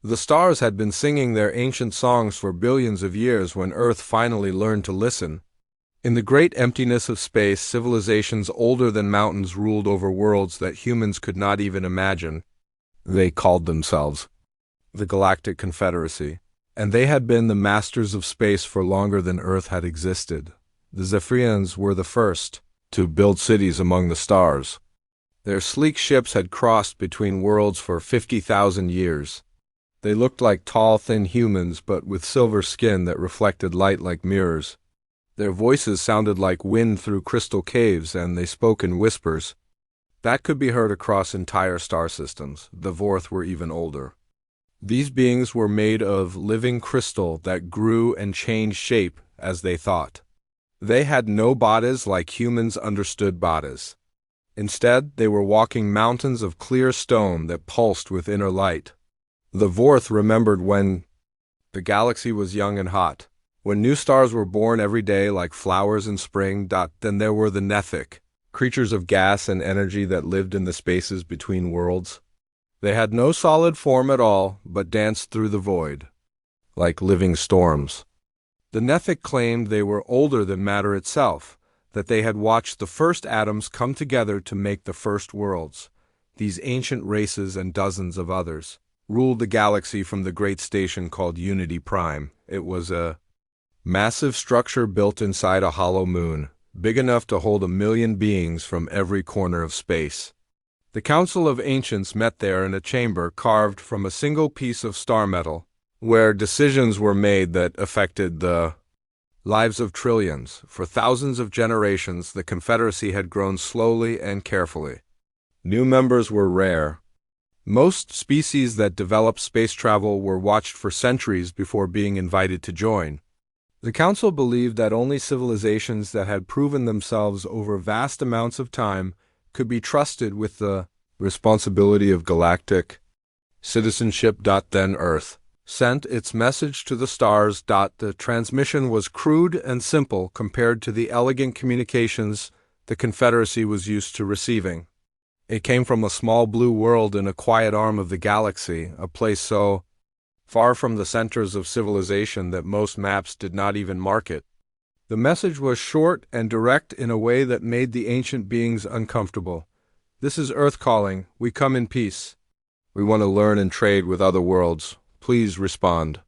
The stars had been singing their ancient songs for billions of years when Earth finally learned to listen. In the great emptiness of space, civilizations older than mountains ruled over worlds that humans could not even imagine. They called themselves the Galactic Confederacy, and they had been the masters of space for longer than Earth had existed. The Zephrians were the first to build cities among the stars. Their sleek ships had crossed between worlds for 50,000 years. They looked like tall, thin humans, but with silver skin that reflected light like mirrors. Their voices sounded like wind through crystal caves, and they spoke in whispers that could be heard across entire star systems. The Vorth were even older. These beings were made of living crystal that grew and changed shape as they thought. They had no bodies like humans understood bodies. Instead, they were walking mountains of clear stone that pulsed with inner light. The Vorth remembered when the galaxy was young and hot, when new stars were born every day like flowers in spring. Then there were the Nethic, creatures of gas and energy that lived in the spaces between worlds. They had no solid form at all, but danced through the void, like living storms. The Nethic claimed they were older than matter itself, that they had watched the first atoms come together to make the first worlds. These ancient races and dozens of others ruled the galaxy from the great station called Unity Prime. It was a massive structure built inside a hollow moon, big enough to hold 1 million beings from every corner of space. The Council of Ancients met there in a chamber carved from a single piece of star metal, where decisions were made that affected the lives of trillions. For thousands of generations, the Confederacy had grown slowly and carefully. New members were rare. Most species that developed space travel were watched for centuries before being invited to join. The Council believed that only civilizations that had proven themselves over vast amounts of time could be trusted with the responsibility of galactic citizenship. Then Earth sent its message to the stars. The transmission was crude and simple compared to the elegant communications the Confederacy was used to receiving. It came from a small blue world in a quiet arm of the galaxy, a place so far from the centers of civilization that most maps did not even mark it. The message was short and direct in a way that made the ancient beings uncomfortable. "This is Earth calling. We come in peace. We want to learn and trade with other worlds. Please respond."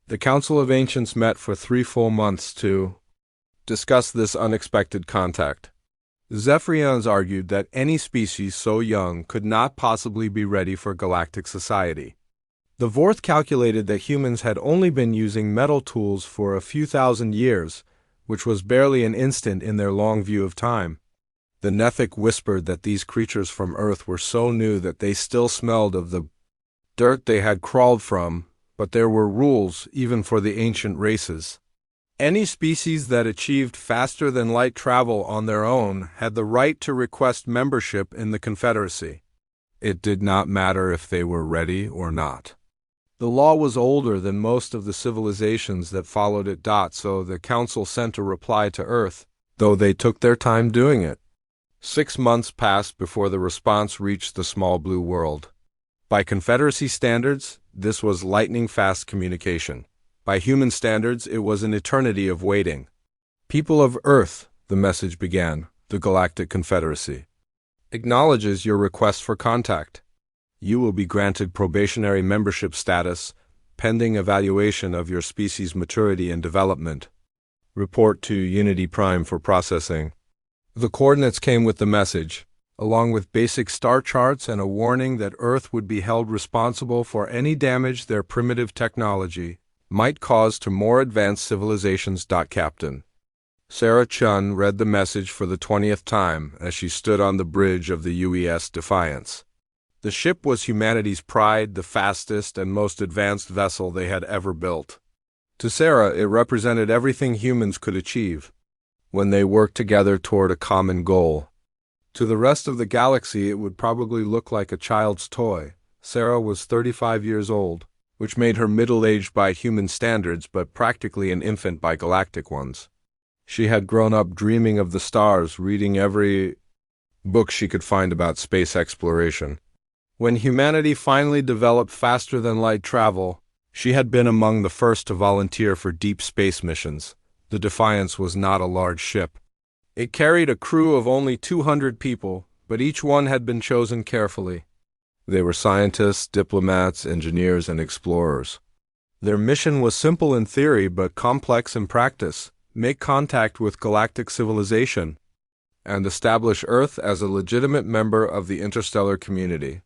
The Council of Ancients met for 3 full months to discuss this unexpected contact. Zephrians argued that any species so young could not possibly be ready for galactic society. The Vorth calculated that humans had only been using metal tools for a few thousand years, which was barely an instant in their long view of time. The Nethic whispered that these creatures from Earth were so new that they still smelled of the dirt they had crawled from, but there were rules even for the ancient races. Any species that achieved faster than light travel on their own had the right to request membership in the Confederacy. It did not matter if they were ready or not. The law was older than most of the civilizations that followed it. So the Council sent a reply to Earth, though they took their time doing it. 6 months passed before the response reached the small blue world. By Confederacy standards, this was lightning-fast communication. By human standards, it was an eternity of waiting. "People of Earth," the message began, "the Galactic Confederacy acknowledges your request for contact. You will be granted probationary membership status, pending evaluation of your species' maturity and development. Report to Unity Prime for processing." The coordinates came with the message, along with basic star charts and a warning that Earth would be held responsible for any damage their primitive technology might cause to more advanced civilizations. Captain Sarah Chun read the message for the 20th time as she stood on the bridge of the UES Defiance. The ship was humanity's pride, the fastest and most advanced vessel they had ever built. To Sarah, it represented everything humans could achieve when they worked together toward a common goal. To the rest of the galaxy, it would probably look like a child's toy. Sarah was 35 years old, which made her middle-aged by human standards but practically an infant by galactic ones. She had grown up dreaming of the stars, reading every book she could find about space exploration. When humanity finally developed faster-than-light travel, she had been among the first to volunteer for deep space missions. The Defiance was not a large ship. It carried a crew of only 200 people, but each one had been chosen carefully. They were scientists, diplomats, engineers, and explorers. Their mission was simple in theory but complex in practice: make contact with galactic civilization and establish Earth as a legitimate member of the interstellar community.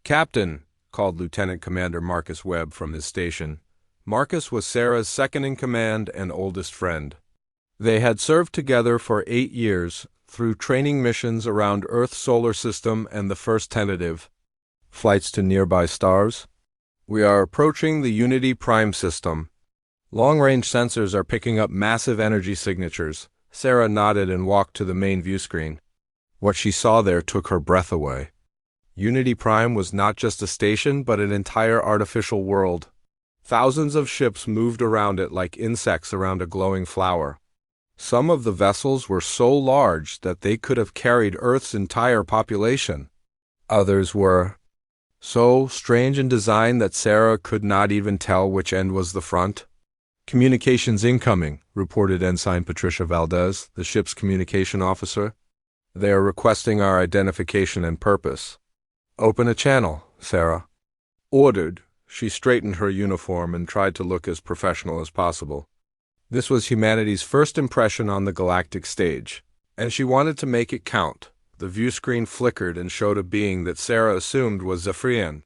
"Captain," called Lieutenant Commander Marcus Webb from his station. Marcus was Sarah's second-in-command and oldest friend. They had served together for 8 years, through training missions around Earth's solar system and the first tentative flights to nearby stars. "We are approaching the Unity Prime system. Long-range sensors are picking up massive energy signatures." Sarah nodded and walked to the main view screen. What she saw there took her breath away. Unity Prime was not just a station, but an entire artificial world. Thousands of ships moved around it like insects around a glowing flower. Some of the vessels were so large that they could have carried Earth's entire population. Others were so strange in design that Sarah could not even tell which end was the front. "Communications incoming," reported Ensign Patricia Valdez, the ship's communication officer. "They are requesting our identification and purpose." "Open a channel," Sarah ordered. She straightened her uniform and tried to look as professional as possible. This was humanity's first impression on the galactic stage, and she wanted to make it count. The view screen flickered and showed a being that Sarah assumed was Zephrian.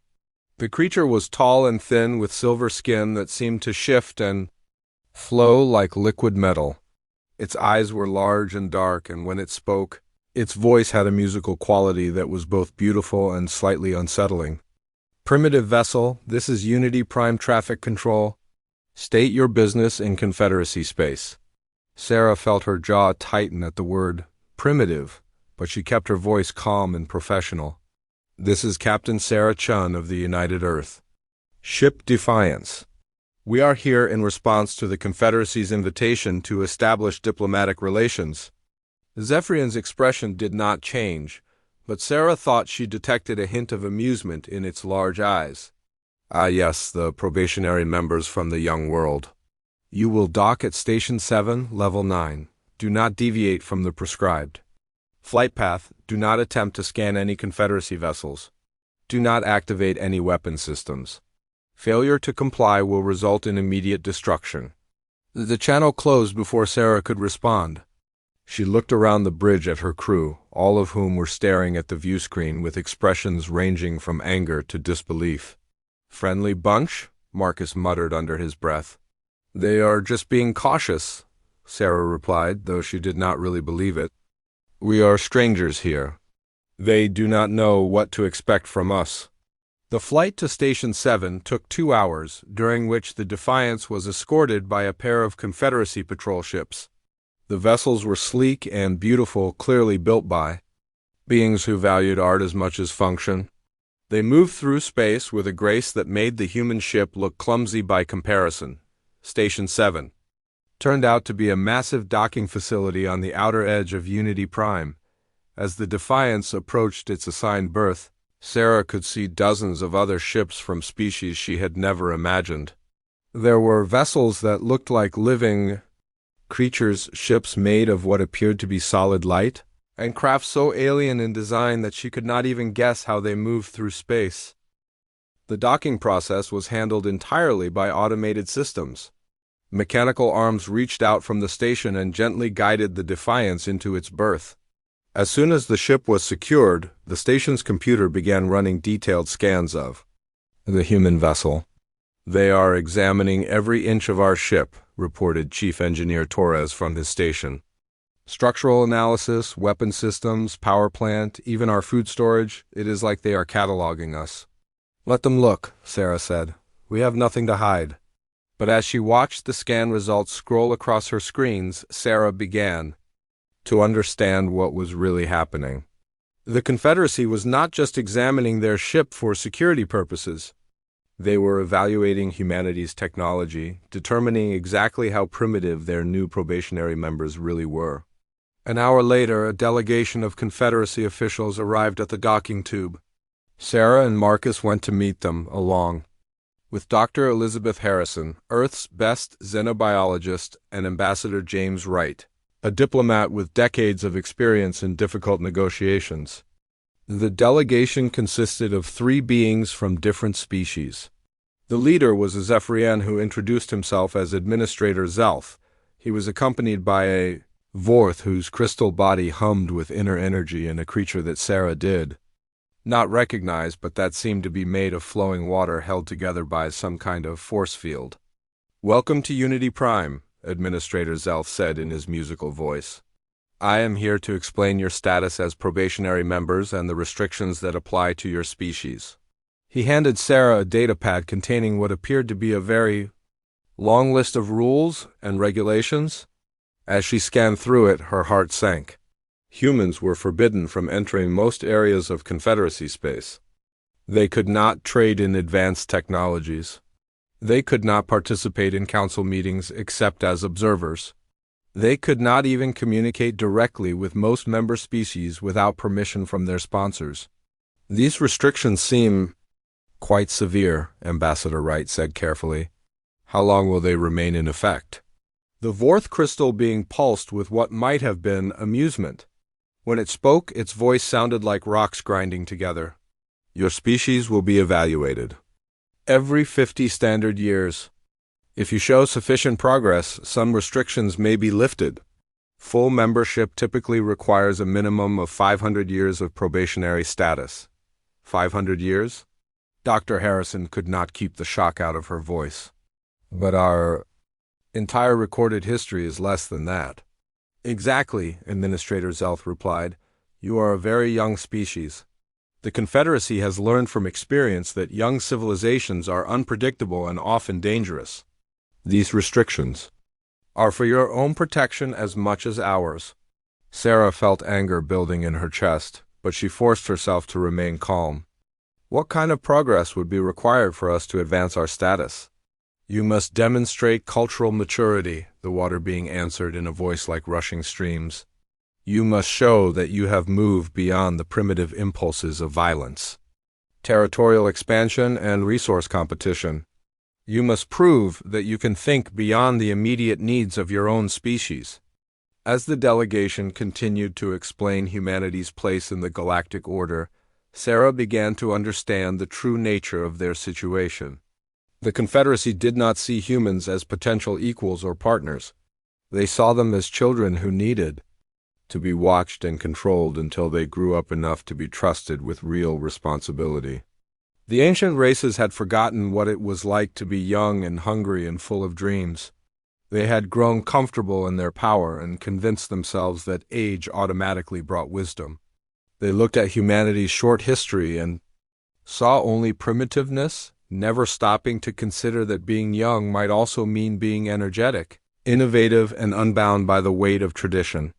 The creature was tall and thin, with silver skin that seemed to shift and flow like liquid metal. Its eyes were large and dark, and when it spoke, its voice had a musical quality that was both beautiful and slightly unsettling. "Primitive vessel, this is Unity Prime Traffic Control. State your business in Confederacy space." Sarah felt her jaw tighten at the word primitive, but she kept her voice calm and professional. "This is Captain Sarah Chun of the United Earth. Ship Defiance. We are here in response to the Confederacy's invitation to establish diplomatic relations." Zephrian's expression did not change, but Sarah thought she detected a hint of amusement in its large eyes. "Ah yes, the probationary members from the young world. You will dock at Station 7, Level 9. Do not deviate from the prescribed flight path. Do not attempt to scan any Confederacy vessels. Do not activate any weapon systems. Failure to comply will result in immediate destruction." The channel closed before Sarah could respond. She looked around the bridge at her crew, all of whom were staring at the view screen with expressions ranging from anger to disbelief. "Friendly bunch?" Marcus muttered under his breath. "They are just being cautious," Sarah replied, though she did not really believe it. "We are strangers here. They do not know what to expect from us." The flight to Station 7 took 2 hours, during which the Defiance was escorted by a pair of Confederacy patrol ships. The vessels were sleek and beautiful, clearly built by beings who valued art as much as function. They moved through space with a grace that made the human ship look clumsy by comparison. Station 7 turned out to be a massive docking facility on the outer edge of Unity Prime. As the Defiance approached its assigned berth, Sarah could see dozens of other ships from species she had never imagined. There were vessels that looked like living creatures, ships made of what appeared to be solid light, and craft so alien in design that she could not even guess how they moved through space. The docking process was handled entirely by automated systems. Mechanical arms reached out from the station and gently guided the Defiance into its berth. As soon as the ship was secured, the station's computer began running detailed scans of the human vessel. "They are examining every inch of our ship," reported Chief Engineer Torres from his station. "Structural analysis, weapon systems, power plant, even our food storage. It is like they are cataloging us." "Let them look," Sarah said. "We have nothing to hide." But as she watched the scan results scroll across her screens, Sarah began to understand what was really happening. The Confederacy was not just examining their ship for security purposes. They were evaluating humanity's technology, determining exactly how primitive their new probationary members really were. An hour later, a delegation of Confederacy officials arrived at the docking tube. Sarah and Marcus went to meet them, along with Dr. Elizabeth Harrison, Earth's best xenobiologist, and Ambassador James Wright, a diplomat with decades of experience in difficult negotiations. The delegation consisted of 3 beings from different species. The leader was a Zephrian who introduced himself as Administrator Zelf. He was accompanied by a Vorth whose crystal body hummed with inner energy, and a creature that Sarah did not recognize, but that seemed to be made of flowing water held together by some kind of force field. "Welcome to Unity Prime," Administrator Zelf said in his musical voice. "I am here to explain your status as probationary members and the restrictions that apply to your species." He handed Sarah a datapad containing what appeared to be a very long list of rules and regulations. As she scanned through it, her heart sank. Humans were forbidden from entering most areas of Confederacy space. They could not trade in advanced technologies. They could not participate in council meetings except as observers. They could not even communicate directly with most member species without permission from their sponsors. "These restrictions seem quite severe," Ambassador Wright said carefully. "How long will they remain in effect?" The Vorth crystal being pulsed with what might have been amusement. When it spoke, its voice sounded like rocks grinding together. "Your species will be evaluated every 50 standard years. If you show sufficient progress, some restrictions may be lifted. Full membership typically requires a minimum of 500 years of probationary status." 500 years? Dr. Harrison could not keep the shock out of her voice. "But our entire recorded history is less than that." "Exactly," Administrator Zelf replied. "You are a very young species. The Confederacy has learned from experience that young civilizations are unpredictable and often dangerous. These restrictions are for your own protection as much as ours." Sarah felt anger building in her chest, but she forced herself to remain calm. "What kind of progress would be required for us to advance our status?" "You must demonstrate cultural maturity," the water being answered in a voice like rushing streams. "You must show that you have moved beyond the primitive impulses of violence, territorial expansion, and resource competition. You must prove that you can think beyond the immediate needs of your own species." As the delegation continued to explain humanity's place in the galactic order, Sarah began to understand the true nature of their situation. The Confederacy did not see humans as potential equals or partners. They saw them as children who needed to be watched and controlled until they grew up enough to be trusted with real responsibility. The ancient races had forgotten what it was like to be young and hungry and full of dreams. They had grown comfortable in their power and convinced themselves that age automatically brought wisdom. They looked at humanity's short history and saw only primitiveness, never stopping to consider that being young might also mean being energetic, innovative, and unbound by the weight of tradition.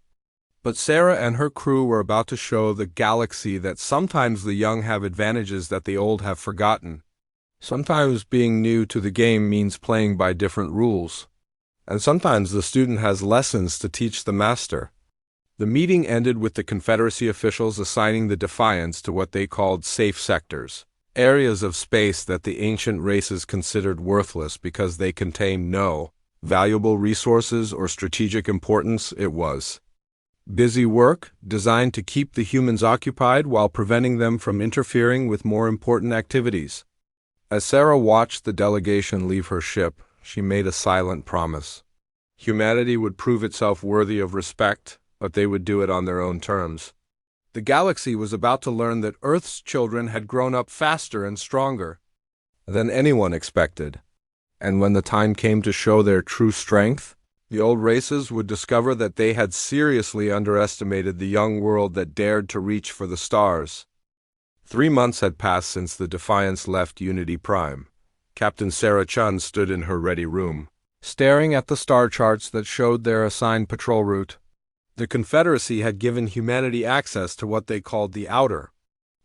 But Sarah and her crew were about to show the galaxy that sometimes the young have advantages that the old have forgotten. Sometimes being new to the game means playing by different rules. And sometimes the student has lessons to teach the master. The meeting ended with the Confederacy officials assigning the Defiants to what they called safe sectors, areas of space that the ancient races considered worthless because they contained no valuable resources or strategic importance. It was busy work designed to keep the humans occupied while preventing them from interfering with more important activities. As Sarah watched the delegation leave her ship, she made a silent promise. Humanity would prove itself worthy of respect, but they would do it on their own terms. The galaxy was about to learn that Earth's children had grown up faster and stronger than anyone expected. And when the time came to show their true strength, the old races would discover that they had seriously underestimated the young world that dared to reach for the stars. 3 months had passed since the Defiants left Unity Prime. Captain Sarah Chun stood in her ready room, staring at the star charts that showed their assigned patrol route. The Confederacy had given humanity access to what they called the Outer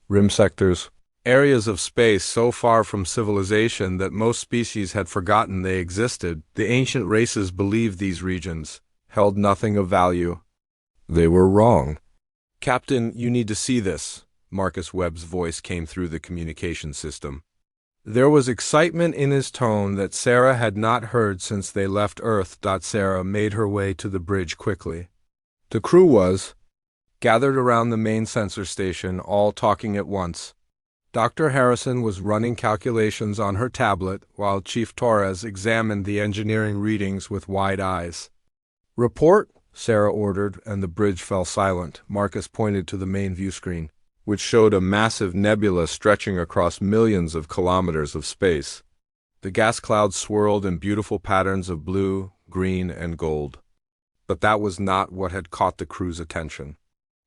Rim sectors, areas of space so far from civilization that most species had forgotten they existed. The ancient races believed these regions held nothing of value. They were wrong. "Captain, you need to see this," Marcus Webb's voice came through the communication system. There was excitement in his tone that Sarah had not heard since they left Earth. Sarah made her way to the bridge quickly. The crew was gathered around the main sensor station, all talking at once. Dr. Harrison was running calculations on her tablet while Chief Torres examined the engineering readings with wide eyes. "Report," Sarah ordered, and the bridge fell silent. Marcus pointed to the main view screen, which showed a massive nebula stretching across millions of kilometers of space. The gas clouds swirled in beautiful patterns of blue, green, and gold. But that was not what had caught the crew's attention.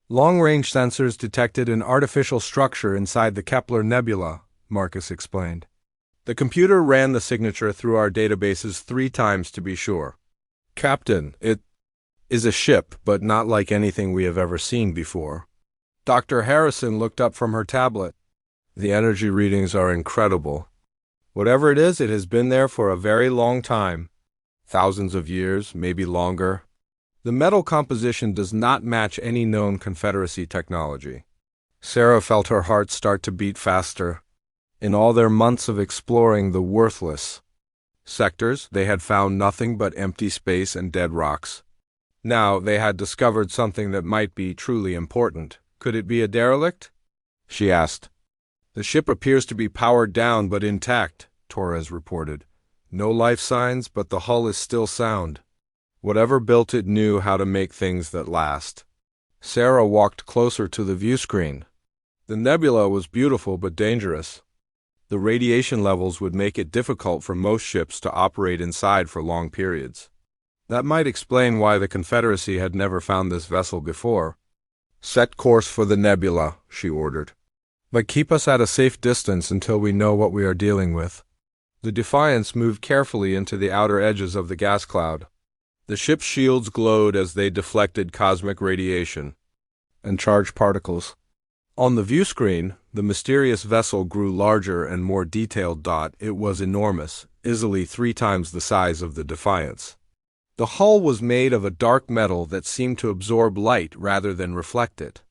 Long-range sensors detected an artificial structure inside the Kepler Nebula, Marcus explained. The computer ran the signature through our databases 3 times to be sure. "Captain, it is a ship, but not like anything we have ever seen before." Dr. Harrison looked up from her tablet. "The energy readings are incredible. Whatever it is, it has been there for a very long time. Thousands of years, maybe longer. The metal composition does not match any known Confederacy technology." Sarah felt her heart start to beat faster. In all their months of exploring the worthless sectors, they had found nothing but empty space and dead rocks. Now they had discovered something that might be truly important. "Could it be a derelict?" she asked. "The ship appears to be powered down but intact," Torres reported. "No life signs, but the hull is still sound. Whatever built it knew how to make things that last." Sarah walked closer to the view screen. The nebula was beautiful but dangerous. The radiation levels would make it difficult for most ships to operate inside for long periods. That might explain why the Confederacy had never found this vessel before. "Set course for the nebula," she ordered. "But keep us at a safe distance until we know what we are dealing with." The Defiance moved carefully into the outer edges of the gas cloud. The ship's shields glowed as they deflected cosmic radiation and charged particles. On the view screen, the mysterious vessel grew larger and more detailed. It was enormous, easily 3 times the size of the Defiance. The hull was made of a dark metal that seemed to absorb light rather than reflect it.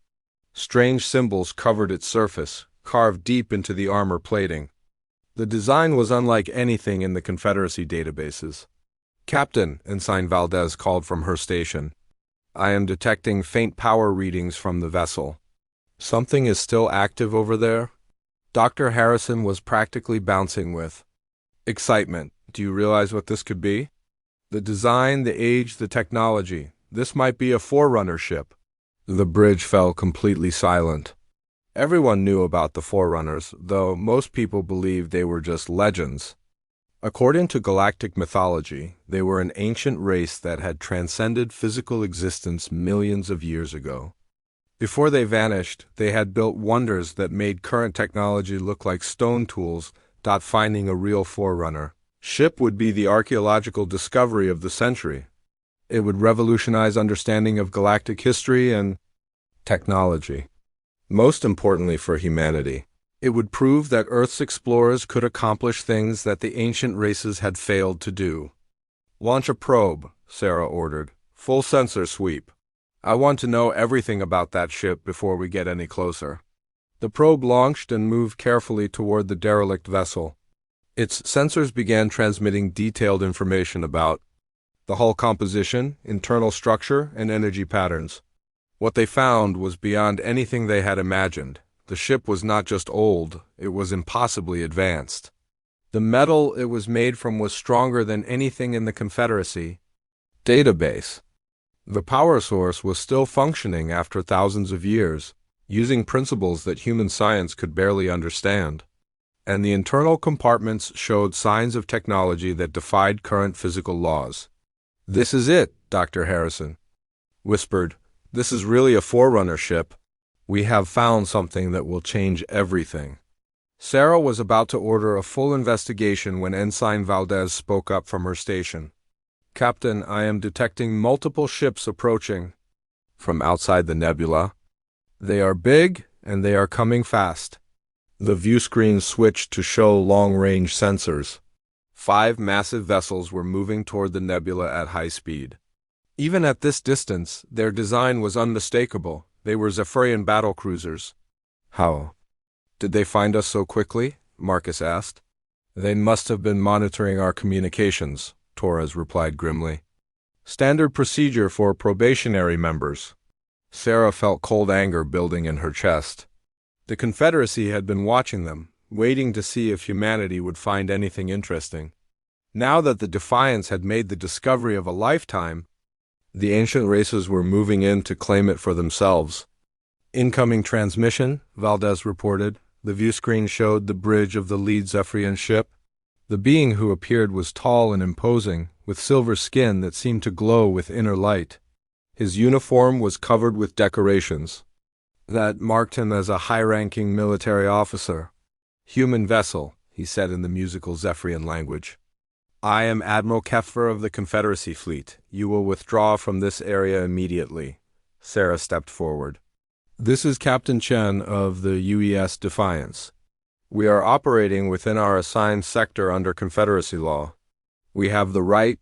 Strange symbols covered its surface, carved deep into the armor plating. The design was unlike anything in the Confederacy databases. "Captain," Ensign Valdez called from her station. "I am detecting faint power readings from the vessel." "Something is still active over there?" Dr. Harrison was practically bouncing with excitement. "Do you realize what this could be? The design, the age, the technology. This might be a Forerunner ship." The bridge fell completely silent. Everyone knew about the Forerunners, though most people believed they were just legends. According to galactic mythology, they were an ancient race that had transcended physical existence millions of years ago. Before they vanished, they had built wonders that made current technology look like stone tools. Finding a real Forerunner ship would be the archaeological discovery of the century. It would revolutionize understanding of galactic history and technology. Most importantly for humanity, it would prove that Earth's explorers could accomplish things that the ancient races had failed to do. "Launch a probe," Sarah ordered. "Full sensor sweep. I want to know everything about that ship before we get any closer." The probe launched and moved carefully toward the derelict vessel. Its sensors began transmitting detailed information about the hull composition, internal structure, and energy patterns. What they found was beyond anything they had imagined. The ship was not just old, it was impossibly advanced. The metal it was made from was stronger than anything in the Confederacy database. The power source was still functioning after thousands of years, using principles that human science could barely understand. And the internal compartments showed signs of technology that defied current physical laws. "This is it," Dr. Harrison whispered. "This is really a Forerunner ship. We have found something that will change everything." Sarah was about to order a full investigation when Ensign Valdez spoke up from her station. "Captain, I am detecting multiple ships approaching from outside the nebula. They are big, and they are coming fast." The view screen switched to show long-range sensors. 5 massive vessels were moving toward the nebula at high speed. Even at this distance, their design was unmistakable. They were Zephrian battlecruisers. How did they find us so quickly? Marcus asked. They must have been monitoring our communications, Torres replied grimly. Standard procedure for probationary members. Sarah felt cold anger building in her chest. The Confederacy had been watching them, waiting to see if humanity would find anything interesting. Now that the Defiance had made the discovery of a lifetime, the ancient races were moving in to claim it for themselves. Incoming transmission, Valdez reported. The view screen showed the bridge of the lead Zephrian ship. The being who appeared was tall and imposing, with silver skin that seemed to glow with inner light. His uniform was covered with decorations that marked him as a high-ranking military officer. Human vessel, he said in the musical Zephrian language. I am Admiral Keffer of the Confederacy fleet. You will withdraw from this area immediately. Sarah stepped forward. This is Captain Chen of the UES Defiance. We are operating within our assigned sector under Confederacy law. We have the right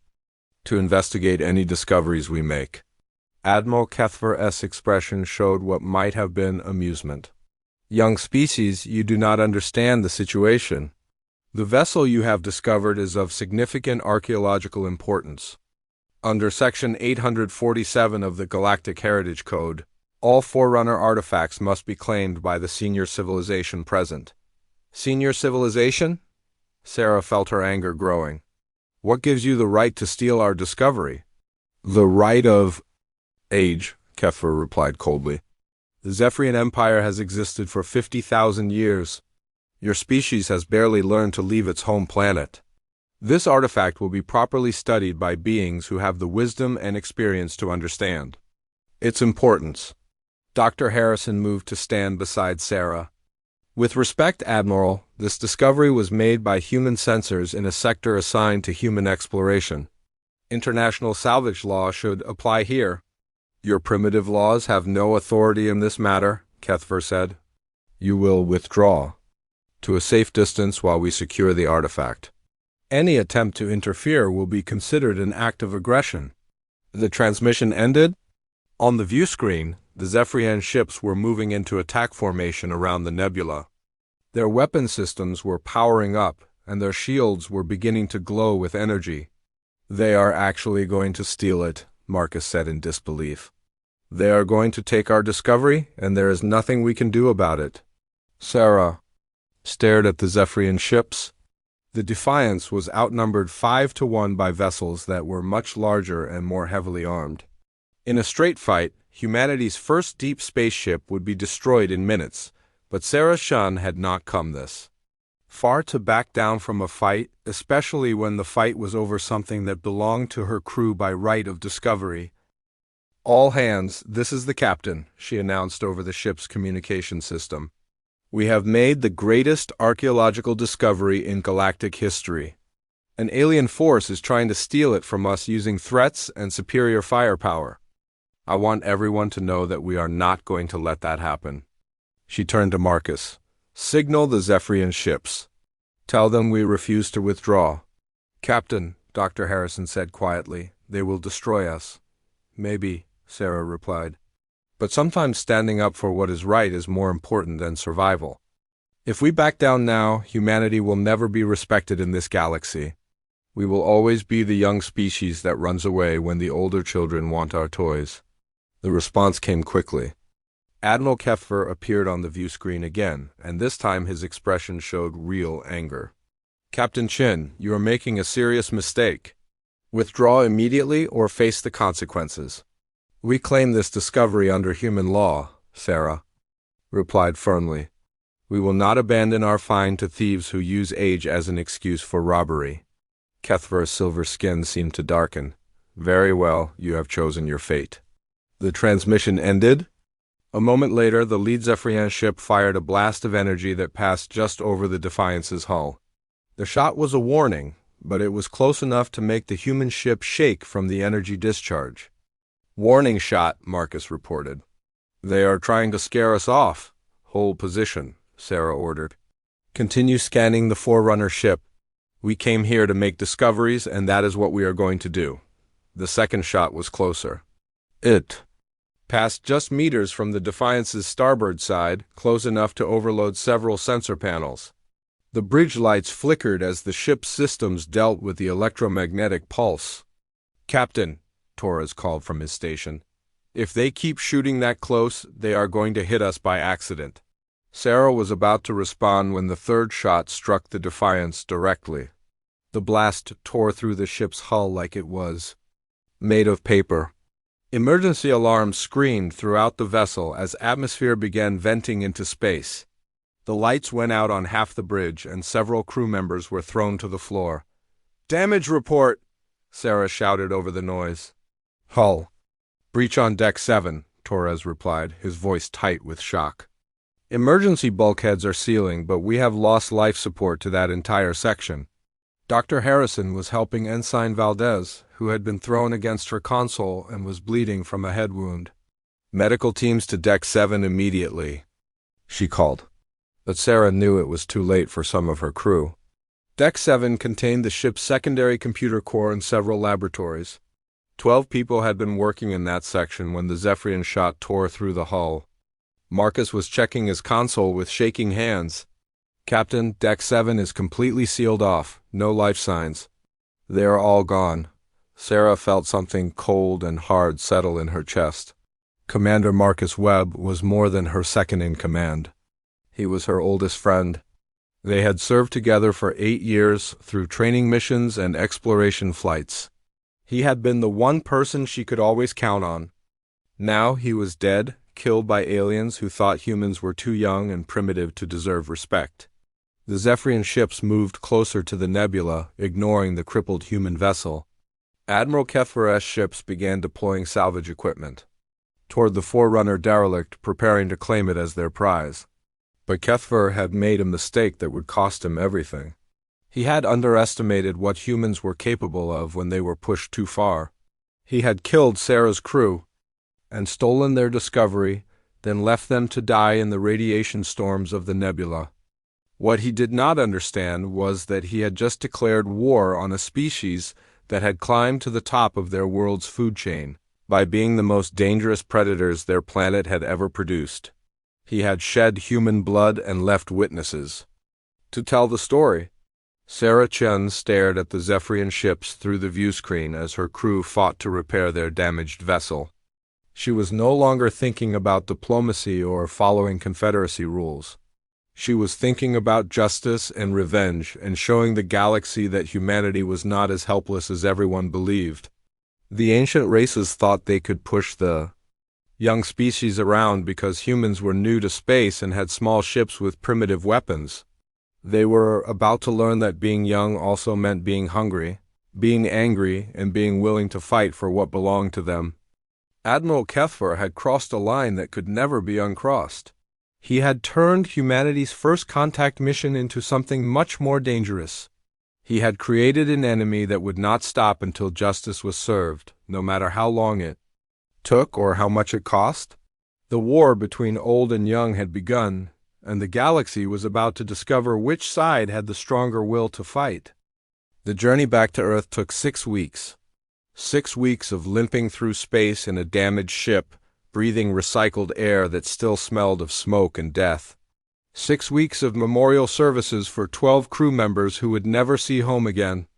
to investigate any discoveries we make. Admiral Keffer's expression showed what might have been amusement. Young species, you do not understand the situation. The vessel you have discovered is of significant archaeological importance. Under Section 847 of the Galactic Heritage Code, all Forerunner artifacts must be claimed by the senior civilization present. Senior civilization? Sarah felt her anger growing. What gives you the right to steal our discovery? The right of age, Keffer replied coldly. The Zephrian Empire has existed for 50,000 years. Your species has barely learned to leave its home planet. This artifact will be properly studied by beings who have the wisdom and experience to understand its importance. Dr. Harrison moved to stand beside Sarah. With respect, Admiral, this discovery was made by human sensors in a sector assigned to human exploration. International salvage law should apply here. Your primitive laws have no authority in this matter, Keffer said. You will withdraw to a safe distance while we secure the artifact. Any attempt to interfere will be considered an act of aggression. The transmission ended. On the view screen, the Zephrian ships were moving into attack formation around the nebula. Their weapon systems were powering up, and their shields were beginning to glow with energy. They are actually going to steal it, Marcus said in disbelief. They are going to take our discovery, and there is nothing we can do about it. Sarah stared at the Zephrian ships. The Defiance was outnumbered 5-1 by vessels that were much larger and more heavily armed. In a straight fight, humanity's first deep spaceship would be destroyed in minutes, but Sarah's shun had not come this far to back down from a fight, especially when the fight was over something that belonged to her crew by right of discovery. All hands, this is the captain, she announced over the ship's communication system. We have made the greatest archaeological discovery in galactic history. An alien force is trying to steal it from us using threats and superior firepower. I want everyone to know that we are not going to let that happen. She turned to Marcus. Signal the Zephrian ships. Tell them we refuse to withdraw. Captain, Dr. Harrison said quietly, they will destroy us. Maybe, Sarah replied. But sometimes standing up for what is right is more important than survival. If we back down now, humanity will never be respected in this galaxy. We will always be the young species that runs away when the older children want our toys. The response came quickly. Admiral Keffer appeared on the view screen again, and this time his expression showed real anger. Captain Chin, you are making a serious mistake. Withdraw immediately or face the consequences. We claim this discovery under human law, Sarah replied firmly. We will not abandon our find to thieves who use age as an excuse for robbery. Keffer's silver skin seemed to darken. Very well, you have chosen your fate. The transmission ended. A moment later, the lead Zephrian ship fired a blast of energy that passed just over the Defiance's hull. The shot was a warning, but it was close enough to make the human ship shake from the energy discharge. Warning shot, Marcus reported. They are trying to scare us off. Hold position, Sarah ordered. Continue scanning the Forerunner ship. We came here to make discoveries, and that is what we are going to do. The second shot was closer. It Passed just meters from the Defiance's starboard side, close enough to overload several sensor panels. The bridge lights flickered as the ship's systems dealt with the electromagnetic pulse. "Captain," Torres called from his station, "if they keep shooting that close, they are going to hit us by accident." Sarah was about to respond when the third shot struck the Defiance directly. The blast tore through the ship's hull like it was made of paper. Emergency alarms screamed throughout the vessel as atmosphere began venting into space. The lights went out on half the bridge, and several crew members were thrown to the floor. "Damage report!" Sarah shouted over the noise. "Hull. Breach on deck 7, Torres replied, his voice tight with shock. "Emergency bulkheads are sealing, but we have lost life support to that entire section." Dr. Harrison was helping Ensign Valdez, who had been thrown against her console and was bleeding from a head wound. "Medical teams to deck 7 immediately," she called. But Sarah knew it was too late for some of her crew. Deck 7 contained the ship's secondary computer core and several laboratories. 12 people had been working in that section when the Zephrian shot tore through the hull. Marcus was checking his console with shaking hands. "Captain, Deck 7 is completely sealed off. No life signs. They are all gone." Sarah felt something cold and hard settle in her chest. Commander Marcus Webb was more than her second in command. He was her oldest friend. They had served together for 8 years through training missions and exploration flights. He had been the one person she could always count on. Now he was dead, killed by aliens who thought humans were too young and primitive to deserve respect. The Zephrian ships moved closer to the nebula, ignoring the crippled human vessel. Admiral Kethver's ships began deploying salvage equipment toward the Forerunner derelict, preparing to claim it as their prize. But Kethver had made a mistake that would cost him everything. He had underestimated what humans were capable of when they were pushed too far. He had killed Sarah's crew and stolen their discovery, then left them to die in the radiation storms of the nebula. What he did not understand was that he had just declared war on a species that had climbed to the top of their world's food chain by being the most dangerous predators their planet had ever produced. He had shed human blood and left witnesses to tell the story. Sarah Chen stared at the Zephrian ships through the viewscreen as her crew fought to repair their damaged vessel. She was no longer thinking about diplomacy or following Confederacy rules. She was thinking about justice and revenge and showing the galaxy that humanity was not as helpless as everyone believed. The ancient races thought they could push the young species around because humans were new to space and had small ships with primitive weapons. They were about to learn that being young also meant being hungry, being angry, and being willing to fight for what belonged to them. Admiral Kethver had crossed a line that could never be uncrossed. He had turned humanity's first contact mission into something much more dangerous. He had created an enemy that would not stop until justice was served, no matter how long it took or how much it cost. The war between old and young had begun, and the galaxy was about to discover which side had the stronger will to fight. The journey back to Earth took 6 weeks. 6 weeks of limping through space in a damaged ship, breathing recycled air that still smelled of smoke and death. 6 weeks of memorial services for 12 crew members who would never see home again.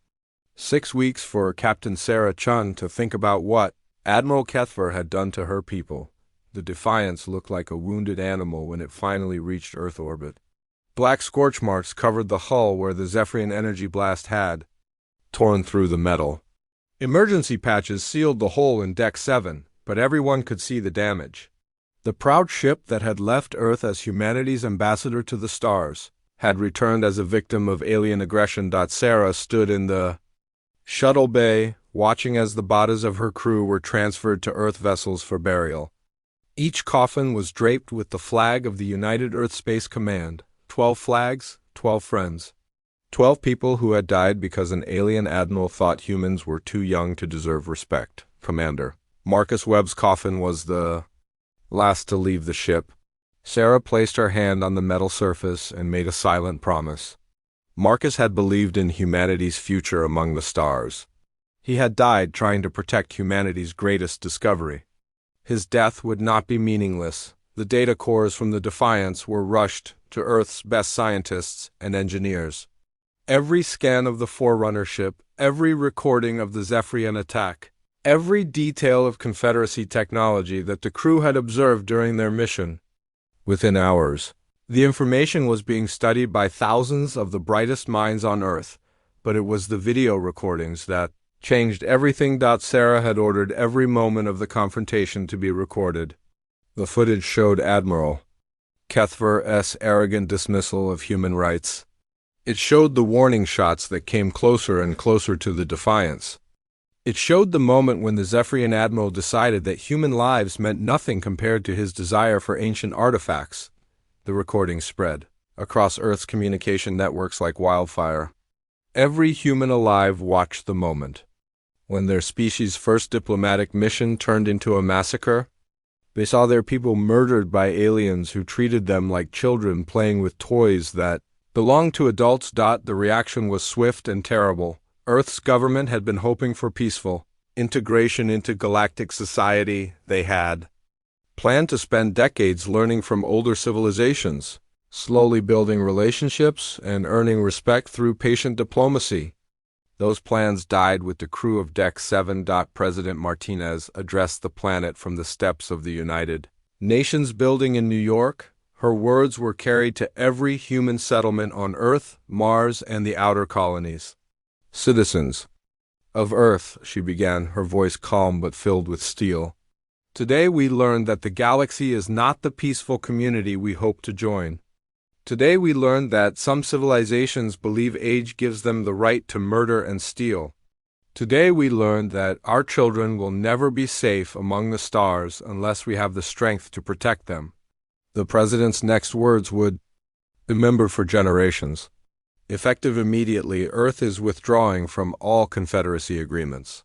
6 weeks for Captain Sarah Chun to think about what Admiral Kethver had done to her people. The Defiance looked like a wounded animal when it finally reached Earth orbit. Black scorch marks covered the hull where the Zephrian energy blast had torn through the metal. Emergency patches sealed the hole in Deck 7, but everyone could see the damage. The proud ship that had left Earth as humanity's ambassador to the stars had returned as a victim of alien aggression. Sarah stood in the shuttle bay, watching as the bodies of her crew were transferred to Earth vessels for burial. Each coffin was draped with the flag of the United Earth Space Command. 12 flags, 12 friends. 12 people who had died because an alien admiral thought humans were too young to deserve respect. Commander Marcus Webb's coffin was the last to leave the ship. Sarah placed her hand on the metal surface and made a silent promise. Marcus had believed in humanity's future among the stars. He had died trying to protect humanity's greatest discovery. his death would not be meaningless. The data cores from the Defiance were rushed to Earth's best scientists and engineers. Every scan of the Forerunner ship, every recording of the Zephrian attack, every detail of Confederacy technology that the crew had observed during their mission. Within hours, the information was being studied by thousands of the brightest minds on Earth, but it was the video recordings that changed everything. Sarah had ordered every moment of the confrontation to be recorded. The footage showed Admiral Kethver's arrogant dismissal of human rights. It showed the warning shots that came closer and closer to the Defiance. It showed the moment when the Zephrian admiral decided that human lives meant nothing compared to his desire for ancient artifacts. The recording spread across Earth's communication networks like wildfire. Every human alive watched the moment. When their species' first diplomatic mission turned into a massacre, they saw their people murdered by aliens who treated them like children playing with toys that belonged to adults. The reaction was swift and terrible. Earth's government had been hoping for peaceful integration into galactic society. They had planned to spend decades learning from older civilizations, slowly building relationships and earning respect through patient diplomacy. Those plans died with the crew of Deck 7. President Martinez addressed the planet from the steps of the United Nations building in New York. Her words were carried to every human settlement on Earth, Mars, and the outer colonies. Citizens of Earth, she began, her voice calm but filled with steel. Today we learned that the galaxy is not the peaceful community we hope to join. Today we learned that some civilizations believe age gives them the right to murder and steal. Today we learned that our children will never be safe among the stars unless we have the strength to protect them. The president's next words would be remembered for generations. Effective immediately, Earth is withdrawing from all Confederacy agreements.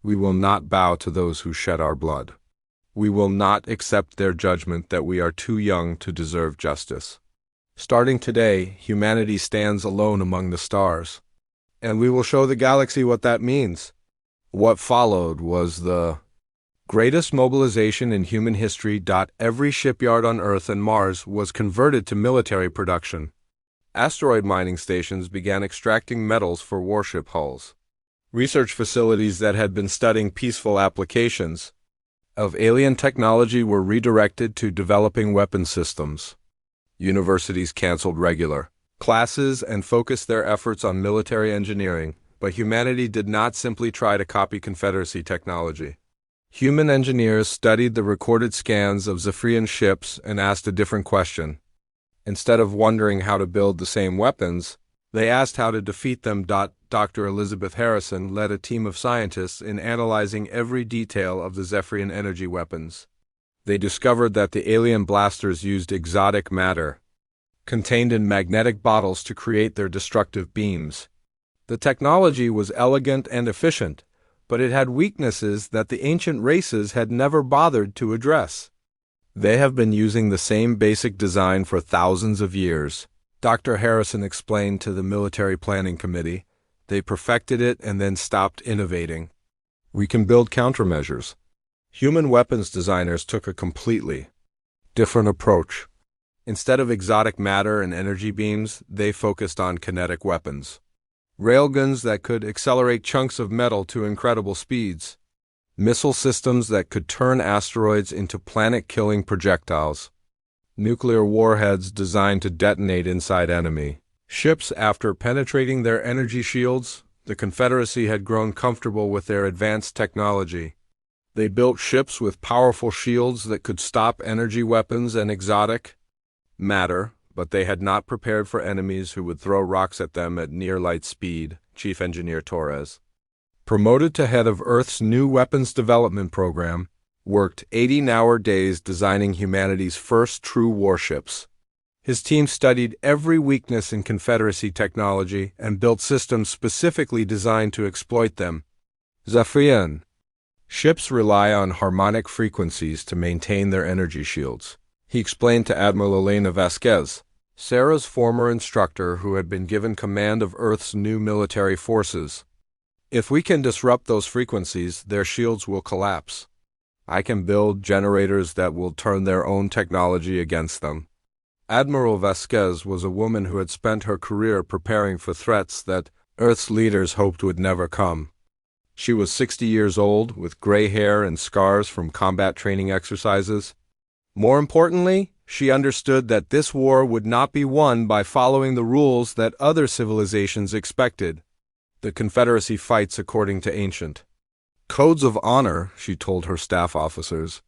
We will not bow to those who shed our blood. We will not accept their judgment that we are too young to deserve justice. Starting today, humanity stands alone among the stars, and we will show the galaxy what that means. What followed was the greatest mobilization in human history. Every shipyard on Earth and Mars was converted to military production. Asteroid mining stations began extracting metals for warship hulls. Research facilities that had been studying peaceful applications of alien technology were redirected to developing weapon systems. Universities canceled regular classes and focused their efforts on military engineering, but humanity did not simply try to copy Confederacy technology. Human engineers studied the recorded scans of Zephrian ships and asked a different question. Instead of wondering how to build the same weapons, they asked how to defeat them. Dr. Elizabeth Harrison led a team of scientists in analyzing every detail of the Zephrian energy weapons. They discovered that the alien blasters used exotic matter, contained in magnetic bottles to create their destructive beams. The technology was elegant and efficient, but it had weaknesses that the ancient races had never bothered to address. They have been using the same basic design for thousands of years, Dr. Harrison explained to the Military Planning Committee. They perfected it and then stopped innovating. We can build countermeasures. Human weapons designers took a completely different approach. Instead of exotic matter and energy beams, they focused on kinetic weapons. Railguns that could accelerate chunks of metal to incredible speeds. Missile systems that could turn asteroids into planet-killing projectiles. Nuclear warheads designed to detonate inside enemy ships. After penetrating their energy shields, the Confederacy had grown comfortable with their advanced technology. They built ships with powerful shields that could stop energy weapons and exotic matter, but they had not prepared for enemies who would throw rocks at them at near-light speed. Chief Engineer Torres, promoted to head of Earth's new weapons development program, worked 80-hour days designing humanity's first true warships. His team studied every weakness in Confederacy technology and built systems specifically designed to exploit them. Zephrian ships rely on harmonic frequencies to maintain their energy shields, he explained to Admiral Elena Vasquez, Sarah's former instructor who had been given command of Earth's new military forces. If we can disrupt those frequencies, their shields will collapse. I can build generators that will turn their own technology against them. Admiral Vasquez was a woman who had spent her career preparing for threats that Earth's leaders hoped would never come. She was 60 years old, with gray hair and scars from combat training exercises. More importantly, she understood that this war would not be won by following the rules that other civilizations expected. The Confederacy fights according to ancient codes of honor, she told her staff officers.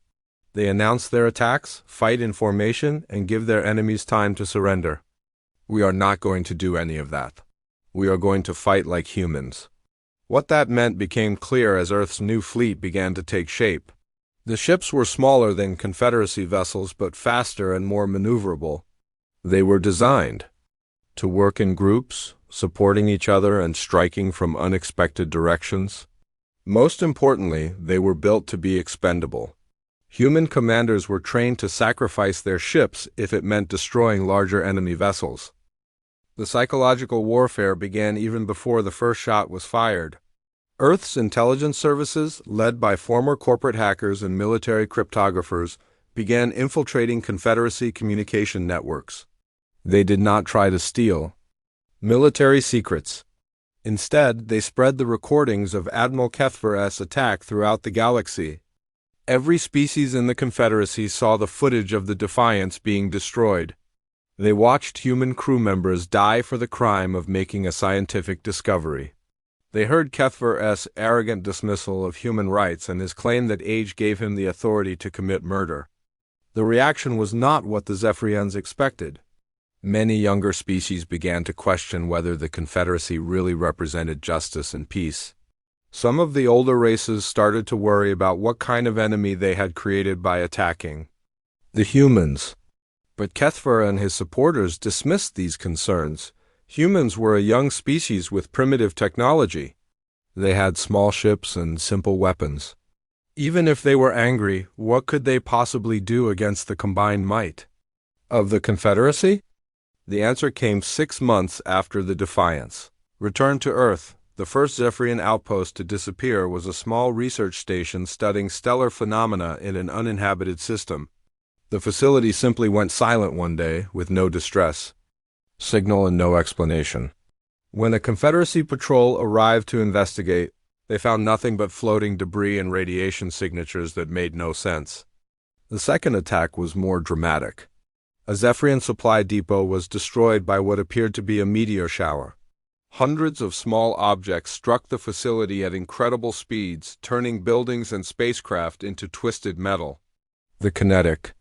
They announce their attacks, fight in formation, and give their enemies time to surrender. We are not going to do any of that. We are going to fight like humans. What that meant became clear as Earth's new fleet began to take shape. The ships were smaller than Confederacy vessels but faster and more maneuverable. They were designed to work in groups, supporting each other and striking from unexpected directions. Most importantly, they were built to be expendable. Human commanders were trained to sacrifice their ships if it meant destroying larger enemy vessels. The psychological warfare began even before the first shot was fired. Earth's intelligence services, led by former corporate hackers and military cryptographers, began infiltrating Confederacy communication networks. They did not try to steal military secrets. Instead, they spread the recordings of Admiral Kethver's attack throughout the galaxy. Every species in the Confederacy saw the footage of the Defiance being destroyed. They watched human crew members die for the crime of making a scientific discovery. They heard Kethver's arrogant dismissal of human rights and his claim that age gave him the authority to commit murder. The reaction was not what the Zephrians expected. Many younger species began to question whether the Confederacy really represented justice and peace. Some of the older races started to worry about what kind of enemy they had created by attacking the humans. But Kethver and his supporters dismissed these concerns. Humans were a young species with primitive technology. They had small ships and simple weapons. Even if they were angry, what could they possibly do against the combined might of the Confederacy? The answer came 6 months after the Defiance returned to Earth. The first Zephrian outpost to disappear was a small research station studying stellar phenomena in an uninhabited system. The facility simply went silent one day, with no distress signal and no explanation. When a Confederacy patrol arrived to investigate, they found nothing but floating debris and radiation signatures that made no sense. The second attack was more dramatic. A Zephrian supply depot was destroyed by what appeared to be a meteor shower. Hundreds of small objects struck the facility at incredible speeds, turning buildings and spacecraft into twisted metal. The kinetic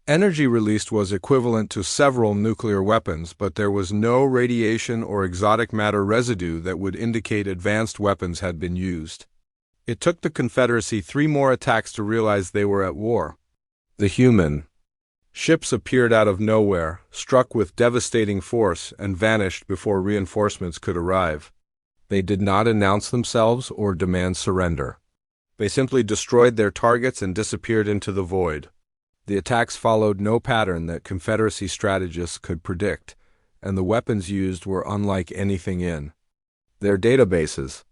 energy released was equivalent to several nuclear weapons, but there was no radiation or exotic matter residue that would indicate advanced weapons had been used. It took the Confederacy 3 more attacks to realize they were at war. The human ships appeared out of nowhere, struck with devastating force, and vanished before reinforcements could arrive. They did not announce themselves or demand surrender. They simply destroyed their targets and disappeared into the void. The attacks followed no pattern that Confederacy strategists could predict, and the weapons used were unlike anything in their databases.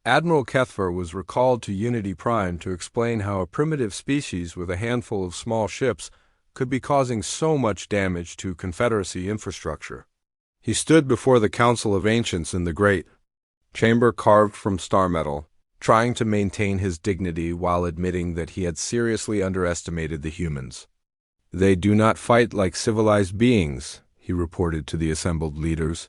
Admiral Kethver was recalled to Unity Prime to explain how a primitive species with a handful of small ships could be causing so much damage to Confederacy infrastructure. He stood before the Council of Ancients in the great chamber carved from star metal, trying to maintain his dignity while admitting that he had seriously underestimated the humans. "They do not fight like civilized beings," he reported to the assembled leaders.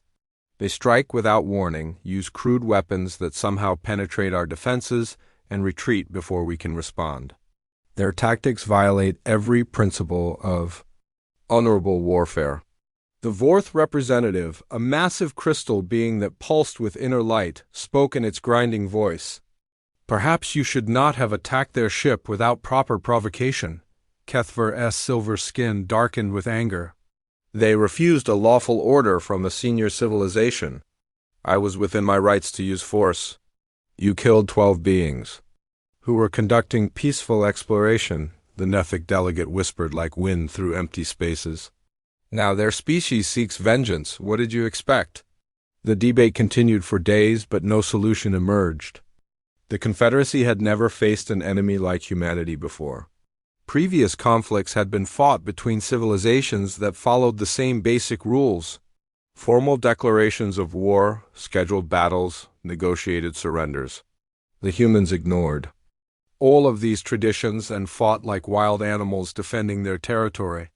"They strike without warning, use crude weapons that somehow penetrate our defenses, and retreat before we can respond. Their tactics violate every principle of honorable warfare." The Vorth representative, a massive crystal being that pulsed with inner light, spoke in its grinding voice. "Perhaps you should not have attacked their ship without proper provocation." Kethver's silver skin darkened with anger. "They refused a lawful order from a senior civilization. I was within my rights to use force. You killed 12 beings who were conducting peaceful exploration," the Nethic delegate whispered like wind through empty spaces. "Now their species seeks vengeance. What did you expect?" The debate continued for days, but no solution emerged. The Confederacy had never faced an enemy like humanity before. Previous conflicts had been fought between civilizations that followed the same basic rules: formal declarations of war, scheduled battles, negotiated surrenders. The humans ignored all of these traditions and fought like wild animals defending their territory.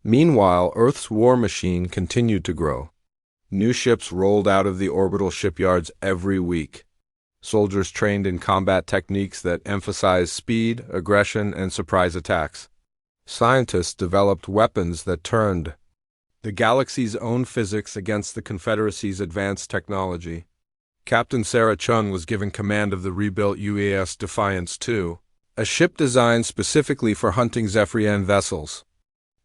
Meanwhile, Earth's war machine continued to grow. New ships rolled out of the orbital shipyards every week. Soldiers trained in combat techniques that emphasized speed, aggression, and surprise attacks. Scientists developed weapons that turned the galaxy's own physics against the Confederacy's advanced technology. Captain Sarah Chun was given command of the rebuilt UAS Defiance II, a ship designed specifically for hunting Zephrian vessels.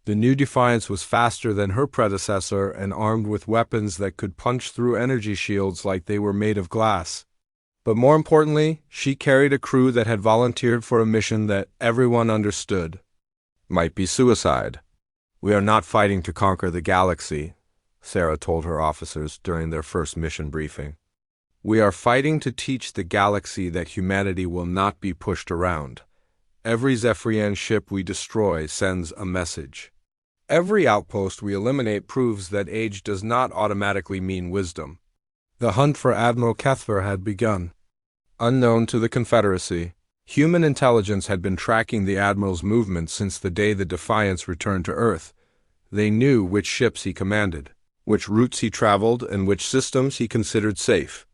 The new Defiance was faster than her predecessor and armed with weapons that could punch through energy shields like they were made of glass. But more importantly, she carried a crew that had volunteered for a mission that everyone understood might be suicide. "We are not fighting to conquer the galaxy," Sarah told her officers during their first mission briefing. "We are fighting to teach the galaxy that humanity will not be pushed around. Every Zephrian ship we destroy sends a message. Every outpost we eliminate proves that age does not automatically mean wisdom." The hunt for Admiral Kethver had begun. Unknown to the Confederacy, human intelligence had been tracking the Admiral's movements since the day the Defiance returned to Earth. They knew which ships he commanded, which routes he traveled, and which systems he considered safe.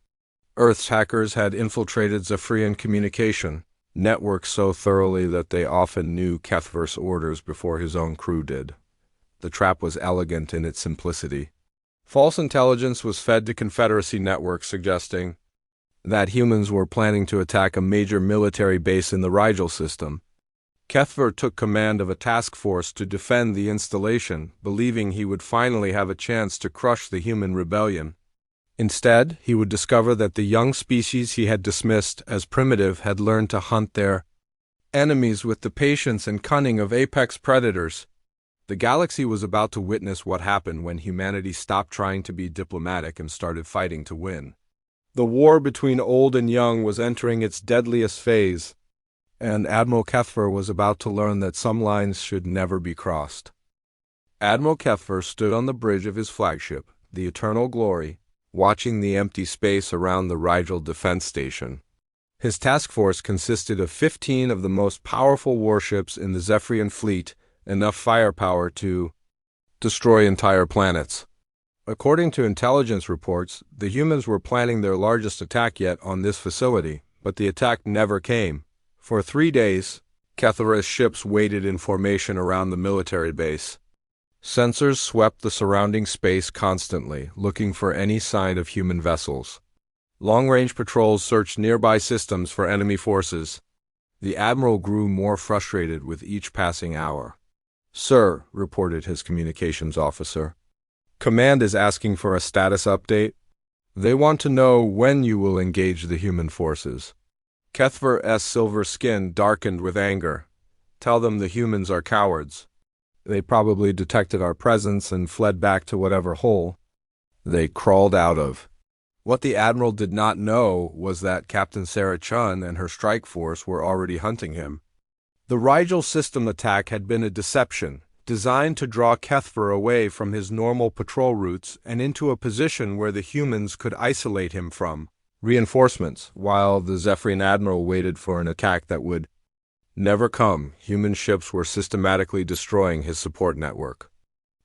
Earth's hackers had infiltrated Zephrian communication networks so thoroughly that they often knew Kethver's orders before his own crew did. The trap was elegant in its simplicity. False intelligence was fed to Confederacy networks suggesting that humans were planning to attack a major military base in the Rigel system. Kethver took command of a task force to defend the installation, believing he would finally have a chance to crush the human rebellion. Instead, he would discover that the young species he had dismissed as primitive had learned to hunt their enemies with the patience and cunning of apex predators. The galaxy was about to witness what happened when humanity stopped trying to be diplomatic and started fighting to win. The war between old and young was entering its deadliest phase, and Admiral Kethver was about to learn that some lines should never be crossed. Admiral Kethver stood on the bridge of his flagship, the Eternal Glory, watching the empty space around the Rigel defense station. His task force consisted of 15 of the most powerful warships in the Zephrian fleet, enough firepower to destroy entire planets. According to intelligence reports, the humans were planning their largest attack yet on this facility, but the attack never came. For 3 days, Kethver's ships waited in formation around the military base. Sensors swept the surrounding space constantly, looking for any sign of human vessels. Long-range patrols searched nearby systems for enemy forces. The Admiral grew more frustrated with each passing hour. "Sir," reported his communications officer, "Command is asking for a status update. They want to know when you will engage the human forces." Kethver's silver skin darkened with anger. "Tell them the humans are cowards. They probably detected our presence and fled back to whatever hole they crawled out of." What the Admiral did not know was that Captain Sarah Chun and her strike force were already hunting him. The Rigel system attack had been a deception, designed to draw Kethver away from his normal patrol routes and into a position where the humans could isolate him from reinforcements, while the Zephrian Admiral waited for an attack that would never come. Human ships were systematically destroying his support network.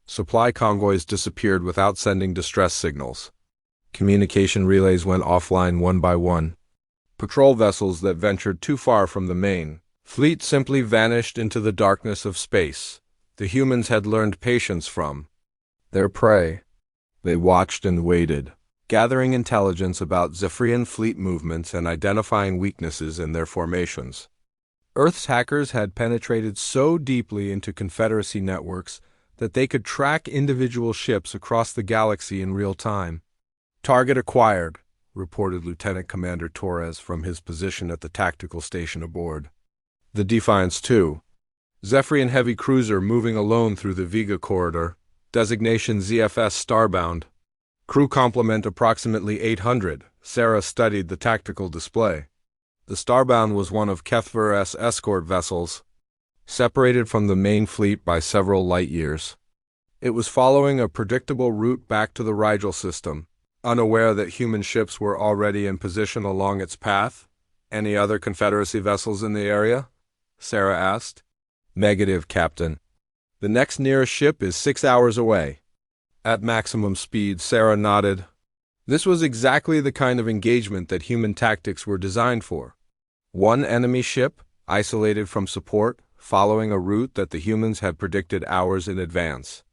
Supply convoys disappeared without sending distress signals. Communication relays went offline one by one. Patrol vessels that ventured too far from the main fleet simply vanished into the darkness of space. The humans had learned patience from their prey. They watched and waited, gathering intelligence about Zephrian fleet movements and identifying weaknesses in their formations. Earth's hackers had penetrated so deeply into Confederacy networks that they could track individual ships across the galaxy in real time. "Target acquired," reported Lieutenant Commander Torres from his position at the tactical station aboard the Defiance II. Zephrian heavy cruiser moving alone through the Vega corridor. Designation ZFS Starbound. Crew complement approximately 800. Sarah studied the tactical display. The Starbound was one of Kethver's escort vessels, separated from the main fleet by several light-years. It was following a predictable route back to the Rigel system, unaware that human ships were already in position along its path. "Any other Confederacy vessels in the area?" Sarah asked. "Negative, Captain. The next nearest ship is 6 hours away." At maximum speed, Sarah nodded. This was exactly the kind of engagement that human tactics were designed for. One enemy ship, isolated from support, following a route that the humans had predicted hours in advance.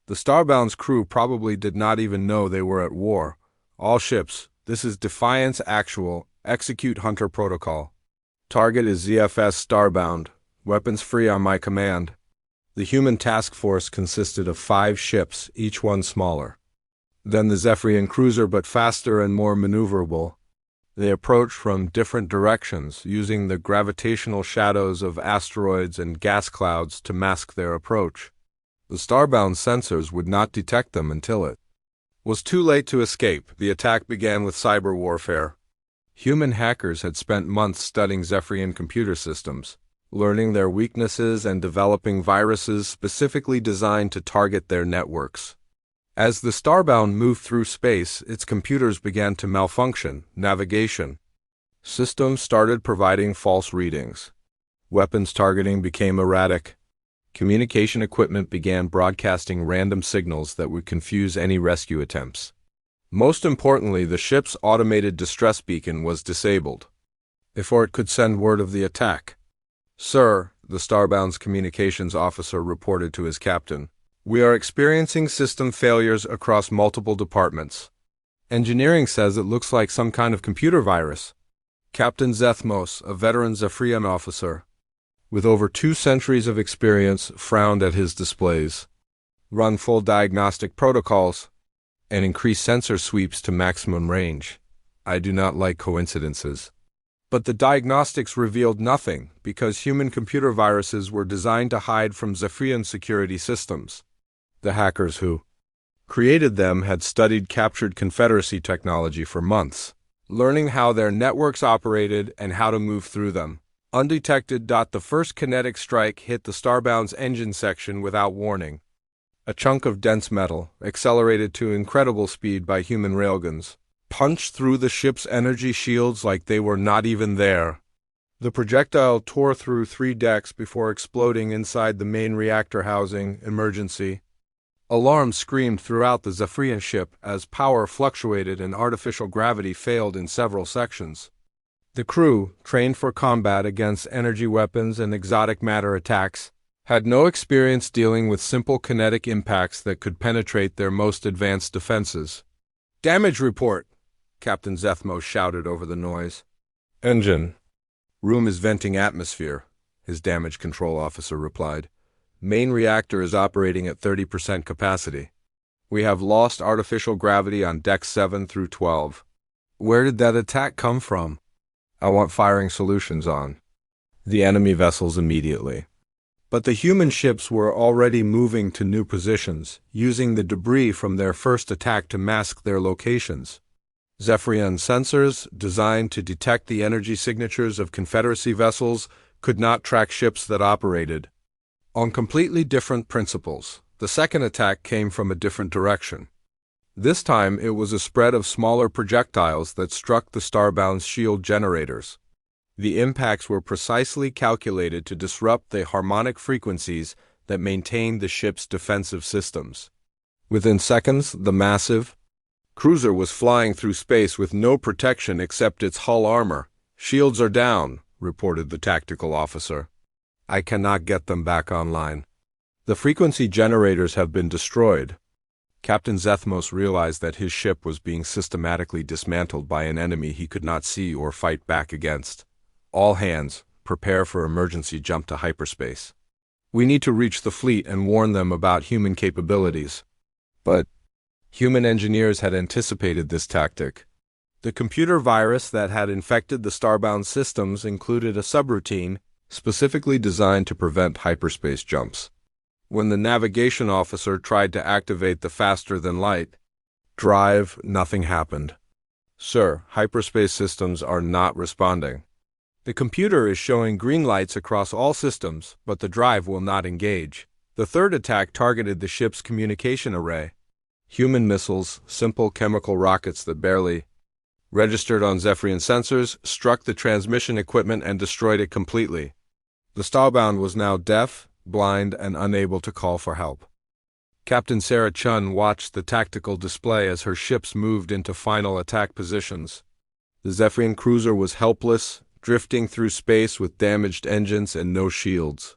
The Starbound's crew probably did not even know they were at war. "All ships, this is Defiance Actual, execute Hunter Protocol. Target is ZFS Starbound, weapons free on my command." The human task force consisted of 5 ships, each one smaller than the Zephrian cruiser but faster and more maneuverable. They approached from different directions, using the gravitational shadows of asteroids and gas clouds to mask their approach. The Starbound sensors would not detect them until it was too late to escape. The attack began with cyber warfare. Human hackers had spent months studying Zephrian computer systems, learning their weaknesses and developing viruses specifically designed to target their networks. As the Starbound moved through space, its computers began to malfunction. Navigation systems started providing false readings. Weapons targeting became erratic. Communication equipment began broadcasting random signals that would confuse any rescue attempts. Most importantly, the ship's automated distress beacon was disabled before it could send word of the attack. "Sir," the Starbound's communications officer reported to his captain, "we are experiencing system failures across multiple departments. Engineering says it looks like some kind of computer virus." Captain Zethmos, a veteran Zephrian officer with over 2 centuries of experience, frowned at his displays. "Run full diagnostic protocols and increase sensor sweeps to maximum range. I do not like coincidences." But the diagnostics revealed nothing, because human computer viruses were designed to hide from Zephrian security systems. The hackers who created them had studied captured Confederacy technology for months, learning how their networks operated and how to move through them. Undetected, the first kinetic strike hit the Starbound's engine section without warning. A chunk of dense metal, accelerated to incredible speed by human railguns, punched through the ship's energy shields like they were not even there. The projectile tore through 3 decks before exploding inside the main reactor housing. Emergency alarms screamed throughout the Zephrian ship as power fluctuated and artificial gravity failed in several sections. The crew, trained for combat against energy weapons and exotic matter attacks, had no experience dealing with simple kinetic impacts that could penetrate their most advanced defenses. "Damage report," Captain Zethmos shouted over the noise. "Engine room is venting atmosphere," his damage control officer replied. "Main reactor is operating at 30% capacity. We have lost artificial gravity on decks 7 through 12. Where did that attack come from? I want firing solutions on the enemy vessels immediately." But the human ships were already moving to new positions, using the debris from their first attack to mask their locations. Zephrian sensors, designed to detect the energy signatures of Confederacy vessels, could not track ships that operated on completely different principles. The second attack came from a different direction. This time it was a spread of smaller projectiles that struck the Starbound's shield generators. The impacts were precisely calculated to disrupt the harmonic frequencies that maintained the ship's defensive systems. Within seconds, the massive cruiser was flying through space with no protection except its hull armor. "Shields are down," reported the tactical officer. "I cannot get them back online. The frequency generators have been destroyed." Captain Zethmos realized that his ship was being systematically dismantled by an enemy he could not see or fight back against. "All hands, prepare for emergency jump to hyperspace. We need to reach the fleet and warn them about human capabilities." But human engineers had anticipated this tactic. The computer virus that had infected the Starbound systems included a subroutine specifically designed to prevent hyperspace jumps. When the navigation officer tried to activate the faster-than-light drive, nothing happened. "Sir, hyperspace systems are not responding." The computer is showing green lights across all systems, but the drive will not engage. The third attack targeted the ship's communication array. Human missiles, simple chemical rockets that barely registered on Zephrian sensors, struck the transmission equipment and destroyed it completely. The Starbound was now deaf, blind, and unable to call for help. Captain Sarah Chun watched the tactical display as her ships moved into final attack positions. The Zephrian cruiser was helpless, drifting through space with damaged engines and no shields.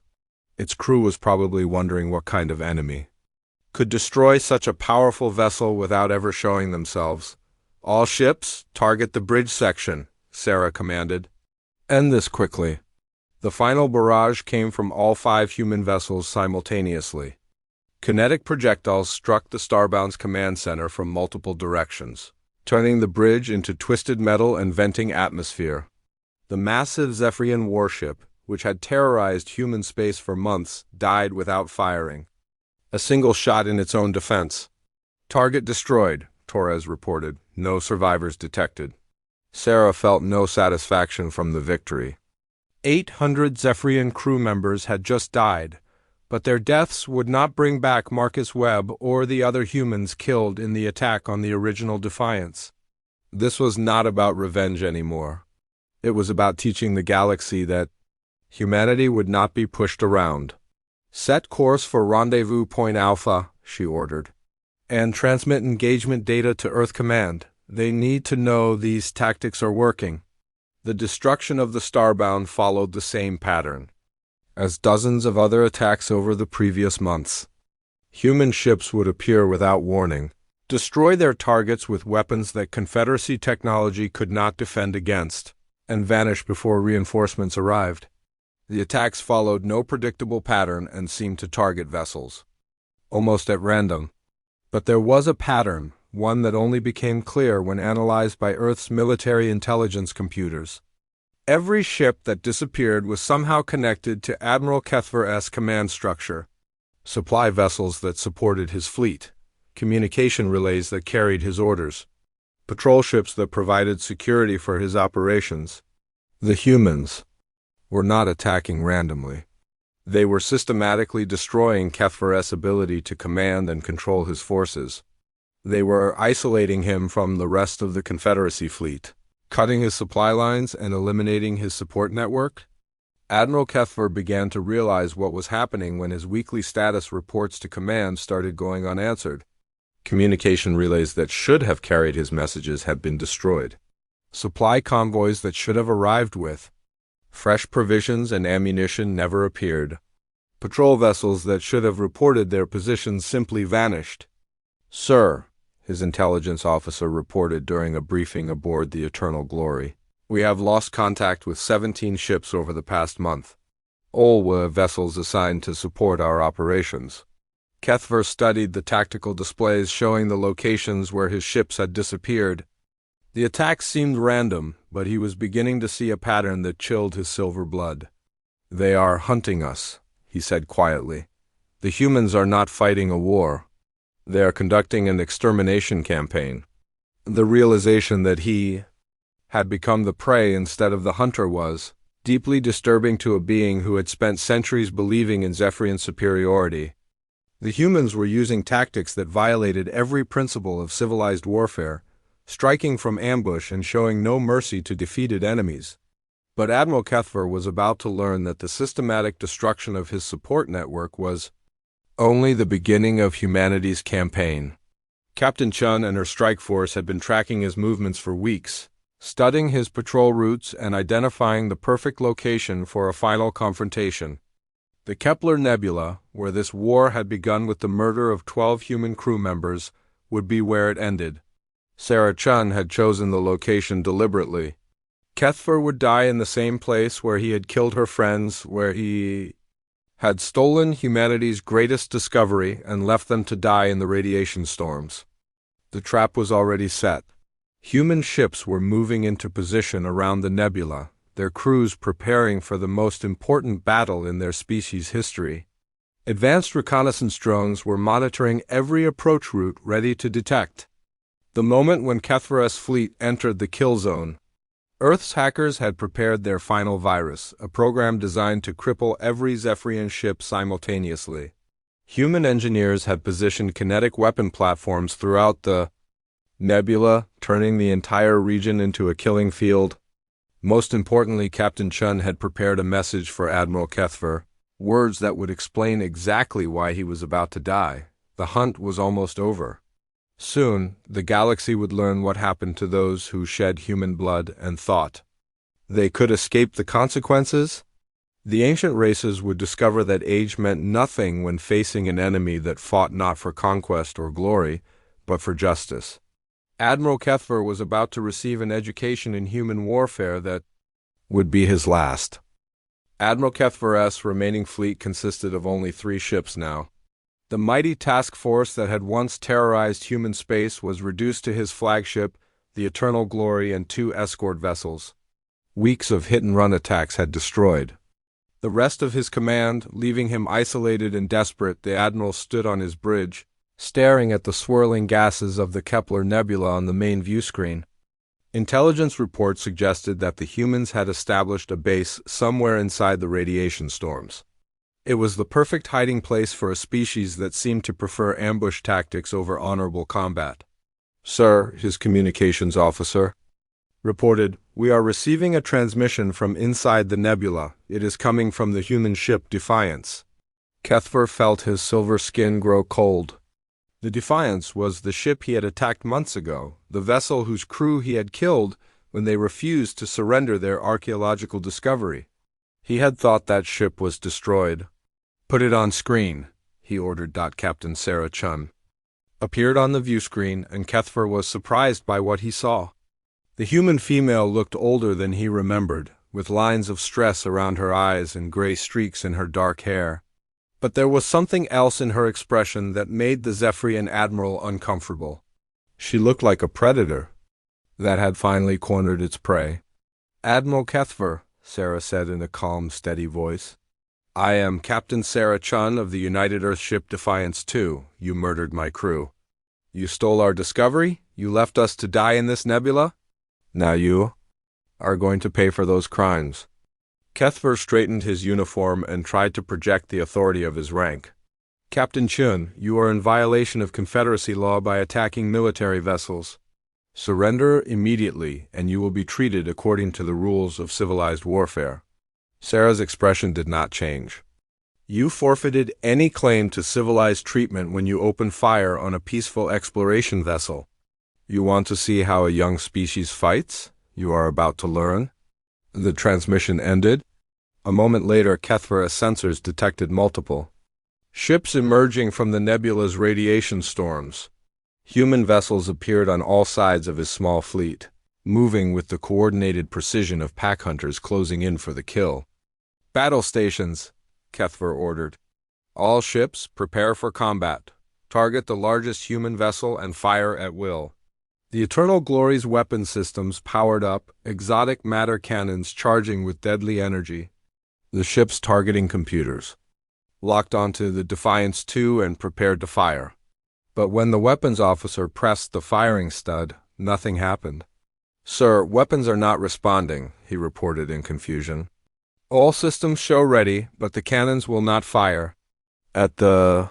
Its crew was probably wondering what kind of enemy could destroy such a powerful vessel without ever showing themselves. "All ships, target the bridge section," Sarah commanded. "End this quickly." The final barrage came from all 5 human vessels simultaneously. Kinetic projectiles struck the Starbound's command center from multiple directions, turning the bridge into twisted metal and venting atmosphere. The massive Zephrian warship, which had terrorized human space for months, died without firing a single shot in its own defense. "Target destroyed," Torres reported. "No survivors detected." Sarah felt no satisfaction from the victory. 800 Zephrian crew members had just died, but their deaths would not bring back Marcus Webb or the other humans killed in the attack on the original Defiance. This was not about revenge anymore. It was about teaching the galaxy that humanity would not be pushed around. "Set course for Rendezvous Point Alpha," she ordered, "and transmit engagement data to Earth Command. They need to know these tactics are working." The destruction of the Starbound followed the same pattern as dozens of other attacks over the previous months. Human ships would appear without warning, destroy their targets with weapons that Confederacy technology could not defend against, and vanish before reinforcements arrived. The attacks followed no predictable pattern and seemed to target vessels almost at random. But there was a pattern, one that only became clear when analyzed by Earth's military intelligence computers. Every ship that disappeared was somehow connected to Admiral Kethver's command structure. Supply vessels that supported his fleet, communication relays that carried his orders, patrol ships that provided security for his operations. The humans were not attacking randomly. They were systematically destroying Kethver's ability to command and control his forces. They were isolating him from the rest of the Confederacy fleet, cutting his supply lines and eliminating his support network. Admiral Kethver began to realize what was happening when his weekly status reports to command started going unanswered. Communication relays that should have carried his messages had been destroyed. Supply convoys that should have arrived with fresh provisions and ammunition never appeared. Patrol vessels that should have reported their positions simply vanished. "Sir," his intelligence officer reported during a briefing aboard the Eternal Glory, "we have lost contact with 17 ships over the past month. All were vessels assigned to support our operations." Kethver studied the tactical displays showing the locations where his ships had disappeared. The attacks seemed random, but he was beginning to see a pattern that chilled his silver blood. "They are hunting us," he said quietly. "The humans are not fighting a war. They are conducting an extermination campaign." The realization that he had become the prey instead of the hunter was deeply disturbing to a being who had spent centuries believing in Zephrian superiority. The humans were using tactics that violated every principle of civilized warfare, striking from ambush and showing no mercy to defeated enemies. But Admiral Kethver was about to learn that the systematic destruction of his support network was only the beginning of humanity's campaign. Captain Chun and her strike force had been tracking his movements for weeks, studying his patrol routes and identifying the perfect location for a final confrontation. The Kepler Nebula, where this war had begun with the murder of 12 human crew members, would be where it ended. Sarah Chun had chosen the location deliberately. Kethver would die in the same place where he had killed her friends, where he had stolen humanity's greatest discovery and left them to die in the radiation storms. The trap was already set. Human ships were moving into position around the nebula, their crews preparing for the most important battle in their species' history. Advanced reconnaissance drones were monitoring every approach route, ready to detect the moment when Kethver's fleet entered the kill zone. Earth's hackers had prepared their final virus, a program designed to cripple every Zephrian ship simultaneously. Human engineers had positioned kinetic weapon platforms throughout the nebula, turning the entire region into a killing field. Most importantly, Captain Chun had prepared a message for Admiral Kethver, words that would explain exactly why he was about to die. The hunt was almost over. Soon, the galaxy would learn what happened to those who shed human blood and thought they could escape the consequences. The ancient races would discover that age meant nothing when facing an enemy that fought not for conquest or glory, but for justice. Admiral Kethver was about to receive an education in human warfare that would be his last. Admiral Kethver's remaining fleet consisted of only 3 ships now. The mighty task force that had once terrorized human space was reduced to his flagship, the Eternal Glory, and 2 escort vessels. Weeks of hit-and-run attacks had destroyed the rest of his command, leaving him isolated and desperate. The admiral stood on his bridge, staring at the swirling gases of the Kepler Nebula on the main view screen. Intelligence reports suggested that the humans had established a base somewhere inside the radiation storms. It was the perfect hiding place for a species that seemed to prefer ambush tactics over honorable combat. "Sir," his communications officer reported, "we are receiving a transmission from inside the nebula. It is coming from the human ship Defiance." Kethver felt his silver skin grow cold. The Defiance was the ship he had attacked months ago, the vessel whose crew he had killed when they refused to surrender their archaeological discovery. He had thought that ship was destroyed. "Put it on screen," he ordered. Captain Sarah Chun appeared on the view screen, and Kethver was surprised by what he saw. The human female looked older than he remembered, with lines of stress around her eyes and gray streaks in her dark hair. But there was something else in her expression that made the Zephrian admiral uncomfortable. She looked like a predator that had finally cornered its prey. "Admiral Kethver," Sarah said in a calm, steady voice, "I am Captain Sarah Chun of the United Earth ship Defiance II. You murdered my crew. You stole our discovery. You left us to die in this nebula. Now you are going to pay for those crimes." Kethver straightened his uniform and tried to project the authority of his rank. "Captain Chun, you are in violation of Confederacy law by attacking military vessels. Surrender immediately, and you will be treated according to the rules of civilized warfare." Sarah's expression did not change. "You forfeited any claim to civilized treatment when you opened fire on a peaceful exploration vessel. You want to see how a young species fights? You are about to learn." The transmission ended. A moment later, Kethver's sensors detected multiple ships emerging from the nebula's radiation storms. Human vessels appeared on all sides of his small fleet, moving with the coordinated precision of pack hunters closing in for the kill. "Battle stations," Kethver ordered. "All ships, prepare for combat. Target the largest human vessel and fire at will." The Eternal Glory's weapon systems powered up, exotic matter cannons charging with deadly energy. The ship's targeting computers locked onto the Defiance II and prepared to fire. But when the weapons officer pressed the firing stud, nothing happened. "Sir, weapons are not responding," he reported in confusion. "All systems show ready, but the cannons will not fire." At the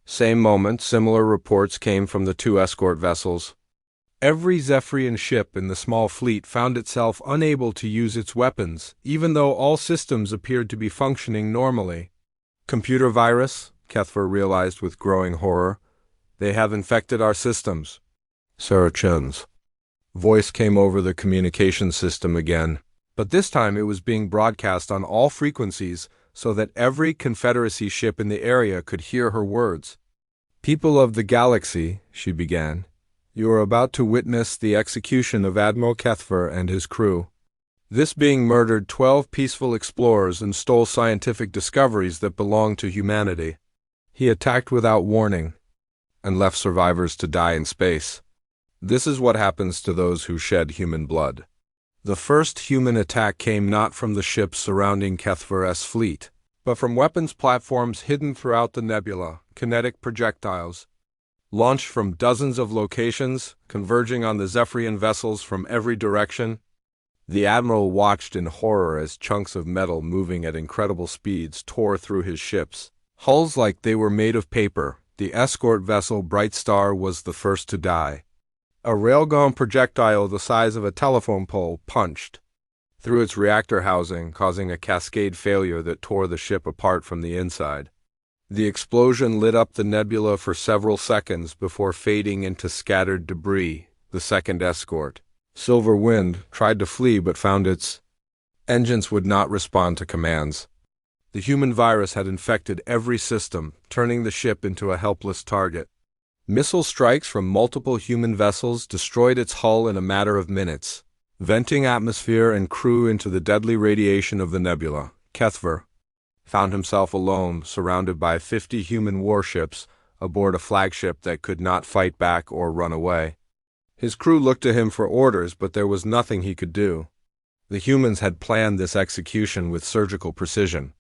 same moment, similar reports came from the 2 escort vessels. Every Zephrian ship in the small fleet found itself unable to use its weapons, even though all systems appeared to be functioning normally. "Computer virus," Kethver realized with growing horror. "They have infected our systems." Sarah Chun's voice came over the communication system again, but this time it was being broadcast on all frequencies so that every Confederacy ship in the area could hear her words. "People of the galaxy," she began, "you are about to witness the execution of Admiral Kethver and his crew. This being murdered 12 peaceful explorers and stole scientific discoveries that belonged to humanity. He attacked without warning and left survivors to die in space. This is what happens to those who shed human blood." The first human attack came not from the ships surrounding Kethver's fleet, but from weapons platforms hidden throughout the nebula, kinetic projectiles, launched from dozens of locations, converging on the Zephrian vessels from every direction. The admiral watched in horror as chunks of metal moving at incredible speeds tore through his ships, hulls like they were made of paper. The escort vessel Bright Star was the first to die. A railgun projectile the size of a telephone pole punched through its reactor housing, causing a cascade failure that tore the ship apart from the inside. The explosion lit up the nebula for several seconds before fading into scattered debris. The second escort, Silver Wind, tried to flee but found its engines would not respond to commands. The human virus had infected every system, turning the ship into a helpless target. Missile strikes from multiple human vessels destroyed its hull in a matter of minutes, venting atmosphere and crew into the deadly radiation of the nebula. Kethver found himself alone, surrounded by 50 human warships, aboard a flagship that could not fight back or run away. His crew looked to him for orders, but there was nothing he could do. The humans had planned this execution with surgical precision.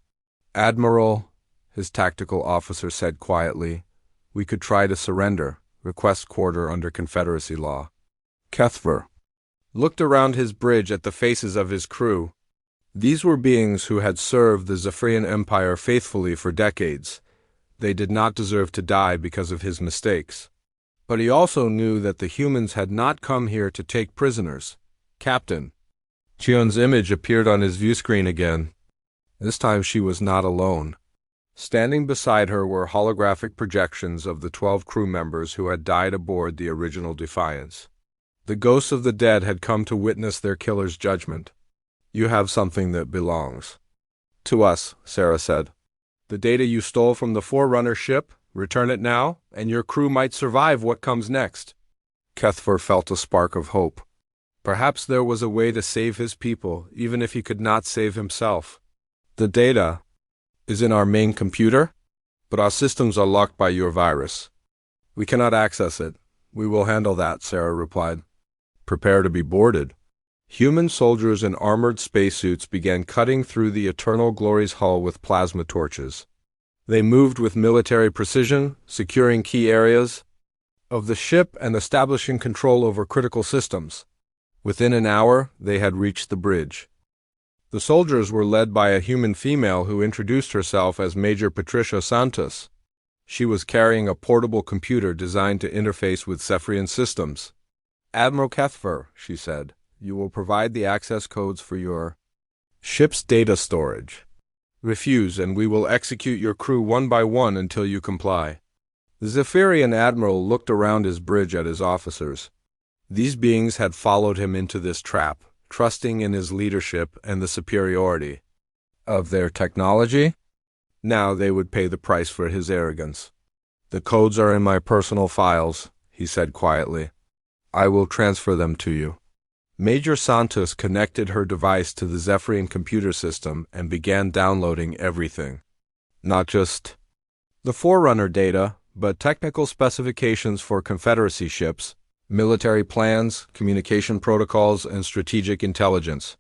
"Admiral," his tactical officer said quietly, "we could try to surrender, request quarter under Confederacy law." Kethver looked around his bridge at the faces of his crew. These were beings who had served the Zephrian Empire faithfully for decades. They did not deserve to die because of his mistakes. But he also knew that the humans had not come here to take prisoners. Captain Chion's image appeared on his viewscreen again. This time she was not alone. Standing beside her were holographic projections of the 12 crew members who had died aboard the original Defiance. The ghosts of the dead had come to witness their killer's judgment. "You have something that belongs to us," Sarah said. "The data you stole from the Forerunner ship, return it now, and your crew might survive what comes next." Kethver felt a spark of hope. Perhaps there was a way to save his people, even if he could not save himself. "The data is in our main computer, but our systems are locked by your virus. We cannot access it. We will handle that," Sarah replied. "Prepare to be boarded." Human soldiers in armored spacesuits began cutting through the Eternal Glory's hull with plasma torches. They moved with military precision, securing key areas of the ship and establishing control over critical systems. Within an hour, they had reached the bridge. The soldiers were led by a human female who introduced herself as Major Patricia Santos. She was carrying a portable computer designed to interface with Zephrian systems. "Admiral Kethver," she said, "you will provide the access codes for your ship's data storage. Refuse, and we will execute your crew one by one until you comply." The Zephrian admiral looked around his bridge at his officers. These beings had followed him into this trap, trusting in his leadership and the superiority of their technology. Now they would pay the price for his arrogance. "The codes are in my personal files," he said quietly. "I will transfer them to you." Major Santos connected her device to the Zephrian computer system and began downloading everything. Not just the Forerunner data, but technical specifications for Confederacy ships, military plans, communication protocols, and strategic intelligence.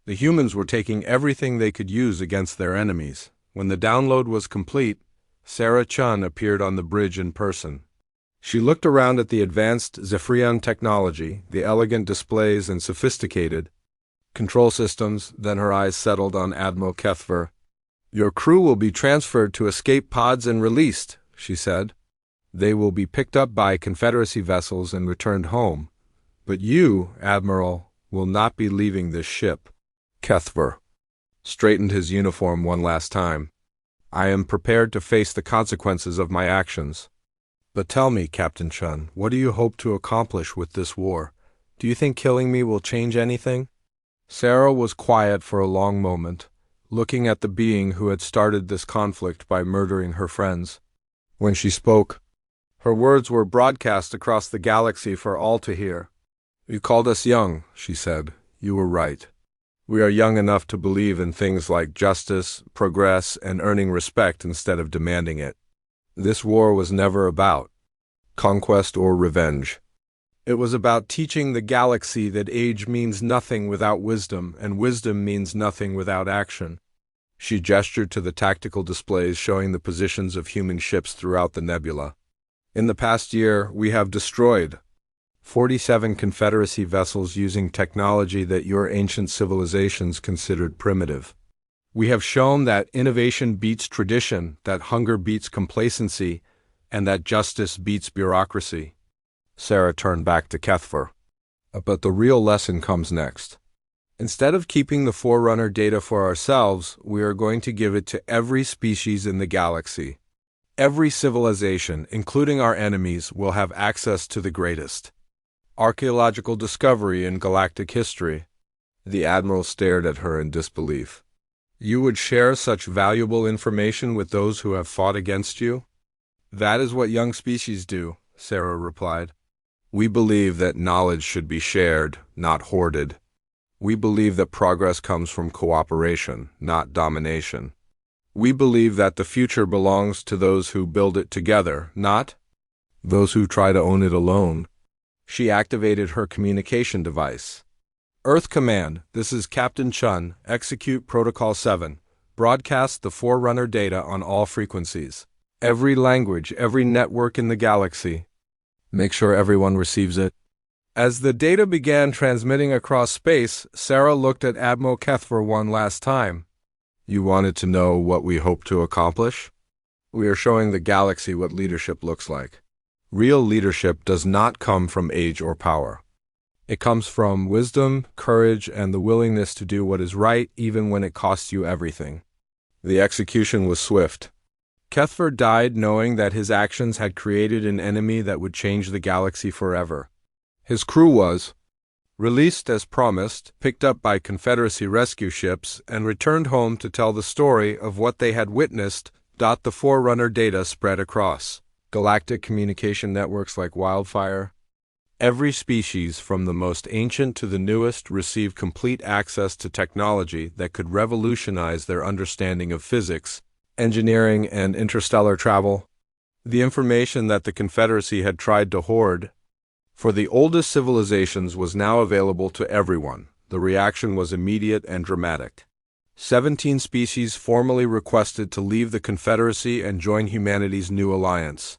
The humans were taking everything they could use against their enemies. When the download was complete, Sarah Chun appeared on the bridge in person. She looked around at the advanced Zephrian technology, the elegant displays and sophisticated control systems, then her eyes settled on Admiral Kethver. "Your crew will be transferred to escape pods and released," she said. "They will be picked up by Confederacy vessels and returned home. But you, Admiral, will not be leaving this ship." Kethver straightened his uniform one last time. "I am prepared to face the consequences of my actions. But tell me, Captain Chun, what do you hope to accomplish with this war? Do you think killing me will change anything?" Sarah was quiet for a long moment, looking at the being who had started this conflict by murdering her friends. When she spoke, her words were broadcast across the galaxy for all to hear. "You called us young," she said. "You were right. We are young enough to believe in things like justice, progress, and earning respect instead of demanding it. This war was never about conquest or revenge. It was about teaching the galaxy that age means nothing without wisdom, and wisdom means nothing without action." She gestured to the tactical displays showing the positions of human ships throughout the nebula. "In the past year, we have destroyed 47 Confederacy vessels using technology that your ancient civilizations considered primitive. We have shown that innovation beats tradition, that hunger beats complacency, and that justice beats bureaucracy. Sarah turned back to Kethfer. But the real lesson comes next. Instead of keeping the Forerunner data for ourselves, we are going to give it to every species in the galaxy. Every civilization, including our enemies, will have access to the greatest archaeological discovery in galactic history. The Admiral stared at her in disbelief. You would share such valuable information with those who have fought against you? That is what young species do, Sarah replied. We believe that knowledge should be shared, not hoarded. We believe that progress comes from cooperation, not domination. We believe that the future belongs to those who build it together, not those who try to own it alone. She activated her communication device. Earth Command, this is Captain Chun. Execute Protocol 7. Broadcast the Forerunner data on all frequencies. Every language, every network in the galaxy. Make sure everyone receives it. As the data began transmitting across space, Sarah looked at Admiral Kethfer one last time. You wanted to know what we hope to accomplish? We are showing the galaxy what leadership looks like. Real leadership does not come from age or power. It comes from wisdom, courage, and the willingness to do what is right even when it costs you everything. The execution was swift. Kethfer died knowing that his actions had created an enemy that would change the galaxy forever. His crew was released as promised, picked up by Confederacy rescue ships, and returned home to tell the story of what they had witnessed. The Forerunner data spread across galactic communication networks like wildfire. Every species, from the most ancient to the newest, received complete access to technology that could revolutionize their understanding of physics, engineering, and interstellar travel. The information that the Confederacy had tried to hoard for the oldest civilizations was now available to everyone. The reaction was immediate and dramatic. 17 species formally requested to leave the Confederacy and join humanity's new alliance.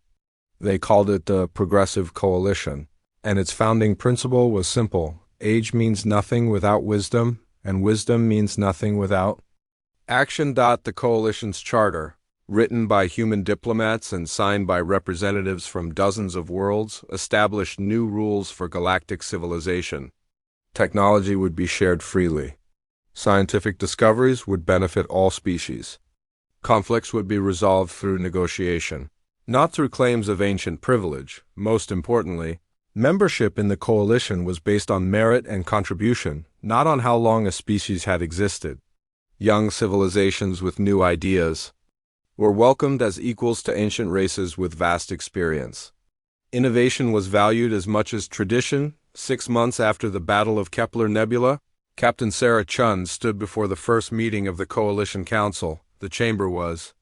They called it the Progressive Coalition, and its founding principle was simple. Age means nothing without wisdom, and wisdom means nothing without action. The coalition's charter, written by human diplomats and signed by representatives from dozens of worlds, established new rules for galactic civilization. Technology would be shared freely. Scientific discoveries would benefit all species. Conflicts would be resolved through negotiation, not through claims of ancient privilege. Most importantly, membership in the coalition was based on merit and contribution, not on how long a species had existed. Young civilizations with new ideas were welcomed as equals to ancient races with vast experience. Innovation was valued as much as tradition. 6 months after the Battle of Kepler Nebula, Captain Sarah Chun stood before the first meeting of the Coalition Council. The chamber was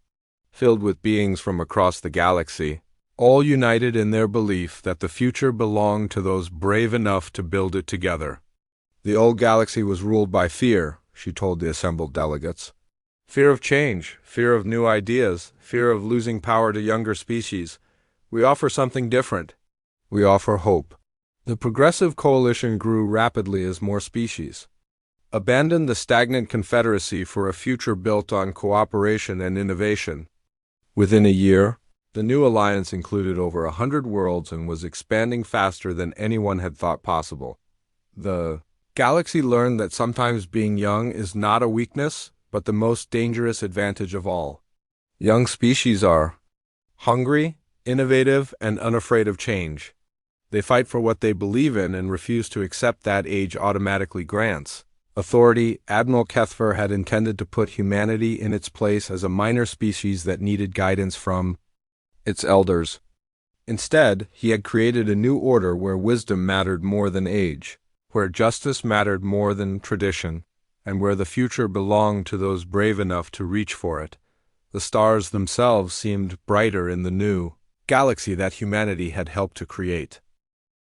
filled with beings from across the galaxy, all united in their belief that the future belonged to those brave enough to build it together. The old galaxy was ruled by fear, she told the assembled delegates. Fear of change, fear of new ideas, fear of losing power to younger species. We offer something different. We offer hope. The Progressive Coalition grew rapidly as more species abandoned the stagnant Confederacy for a future built on cooperation and innovation. Within a year, the new alliance included over 100 worlds and was expanding faster than anyone had thought possible. The galaxy learned that sometimes being young is not a weakness, but the most dangerous advantage of all. Young species are hungry, innovative, and unafraid of change. They fight for what they believe in and refuse to accept that age automatically grants authority. Admiral Kethfer had intended to put humanity in its place as a minor species that needed guidance from its elders. Instead, he had created a new order where wisdom mattered more than age, where justice mattered more than tradition, and where the future belonged to those brave enough to reach for it. The stars themselves seemed brighter in the new galaxy that humanity had helped to create.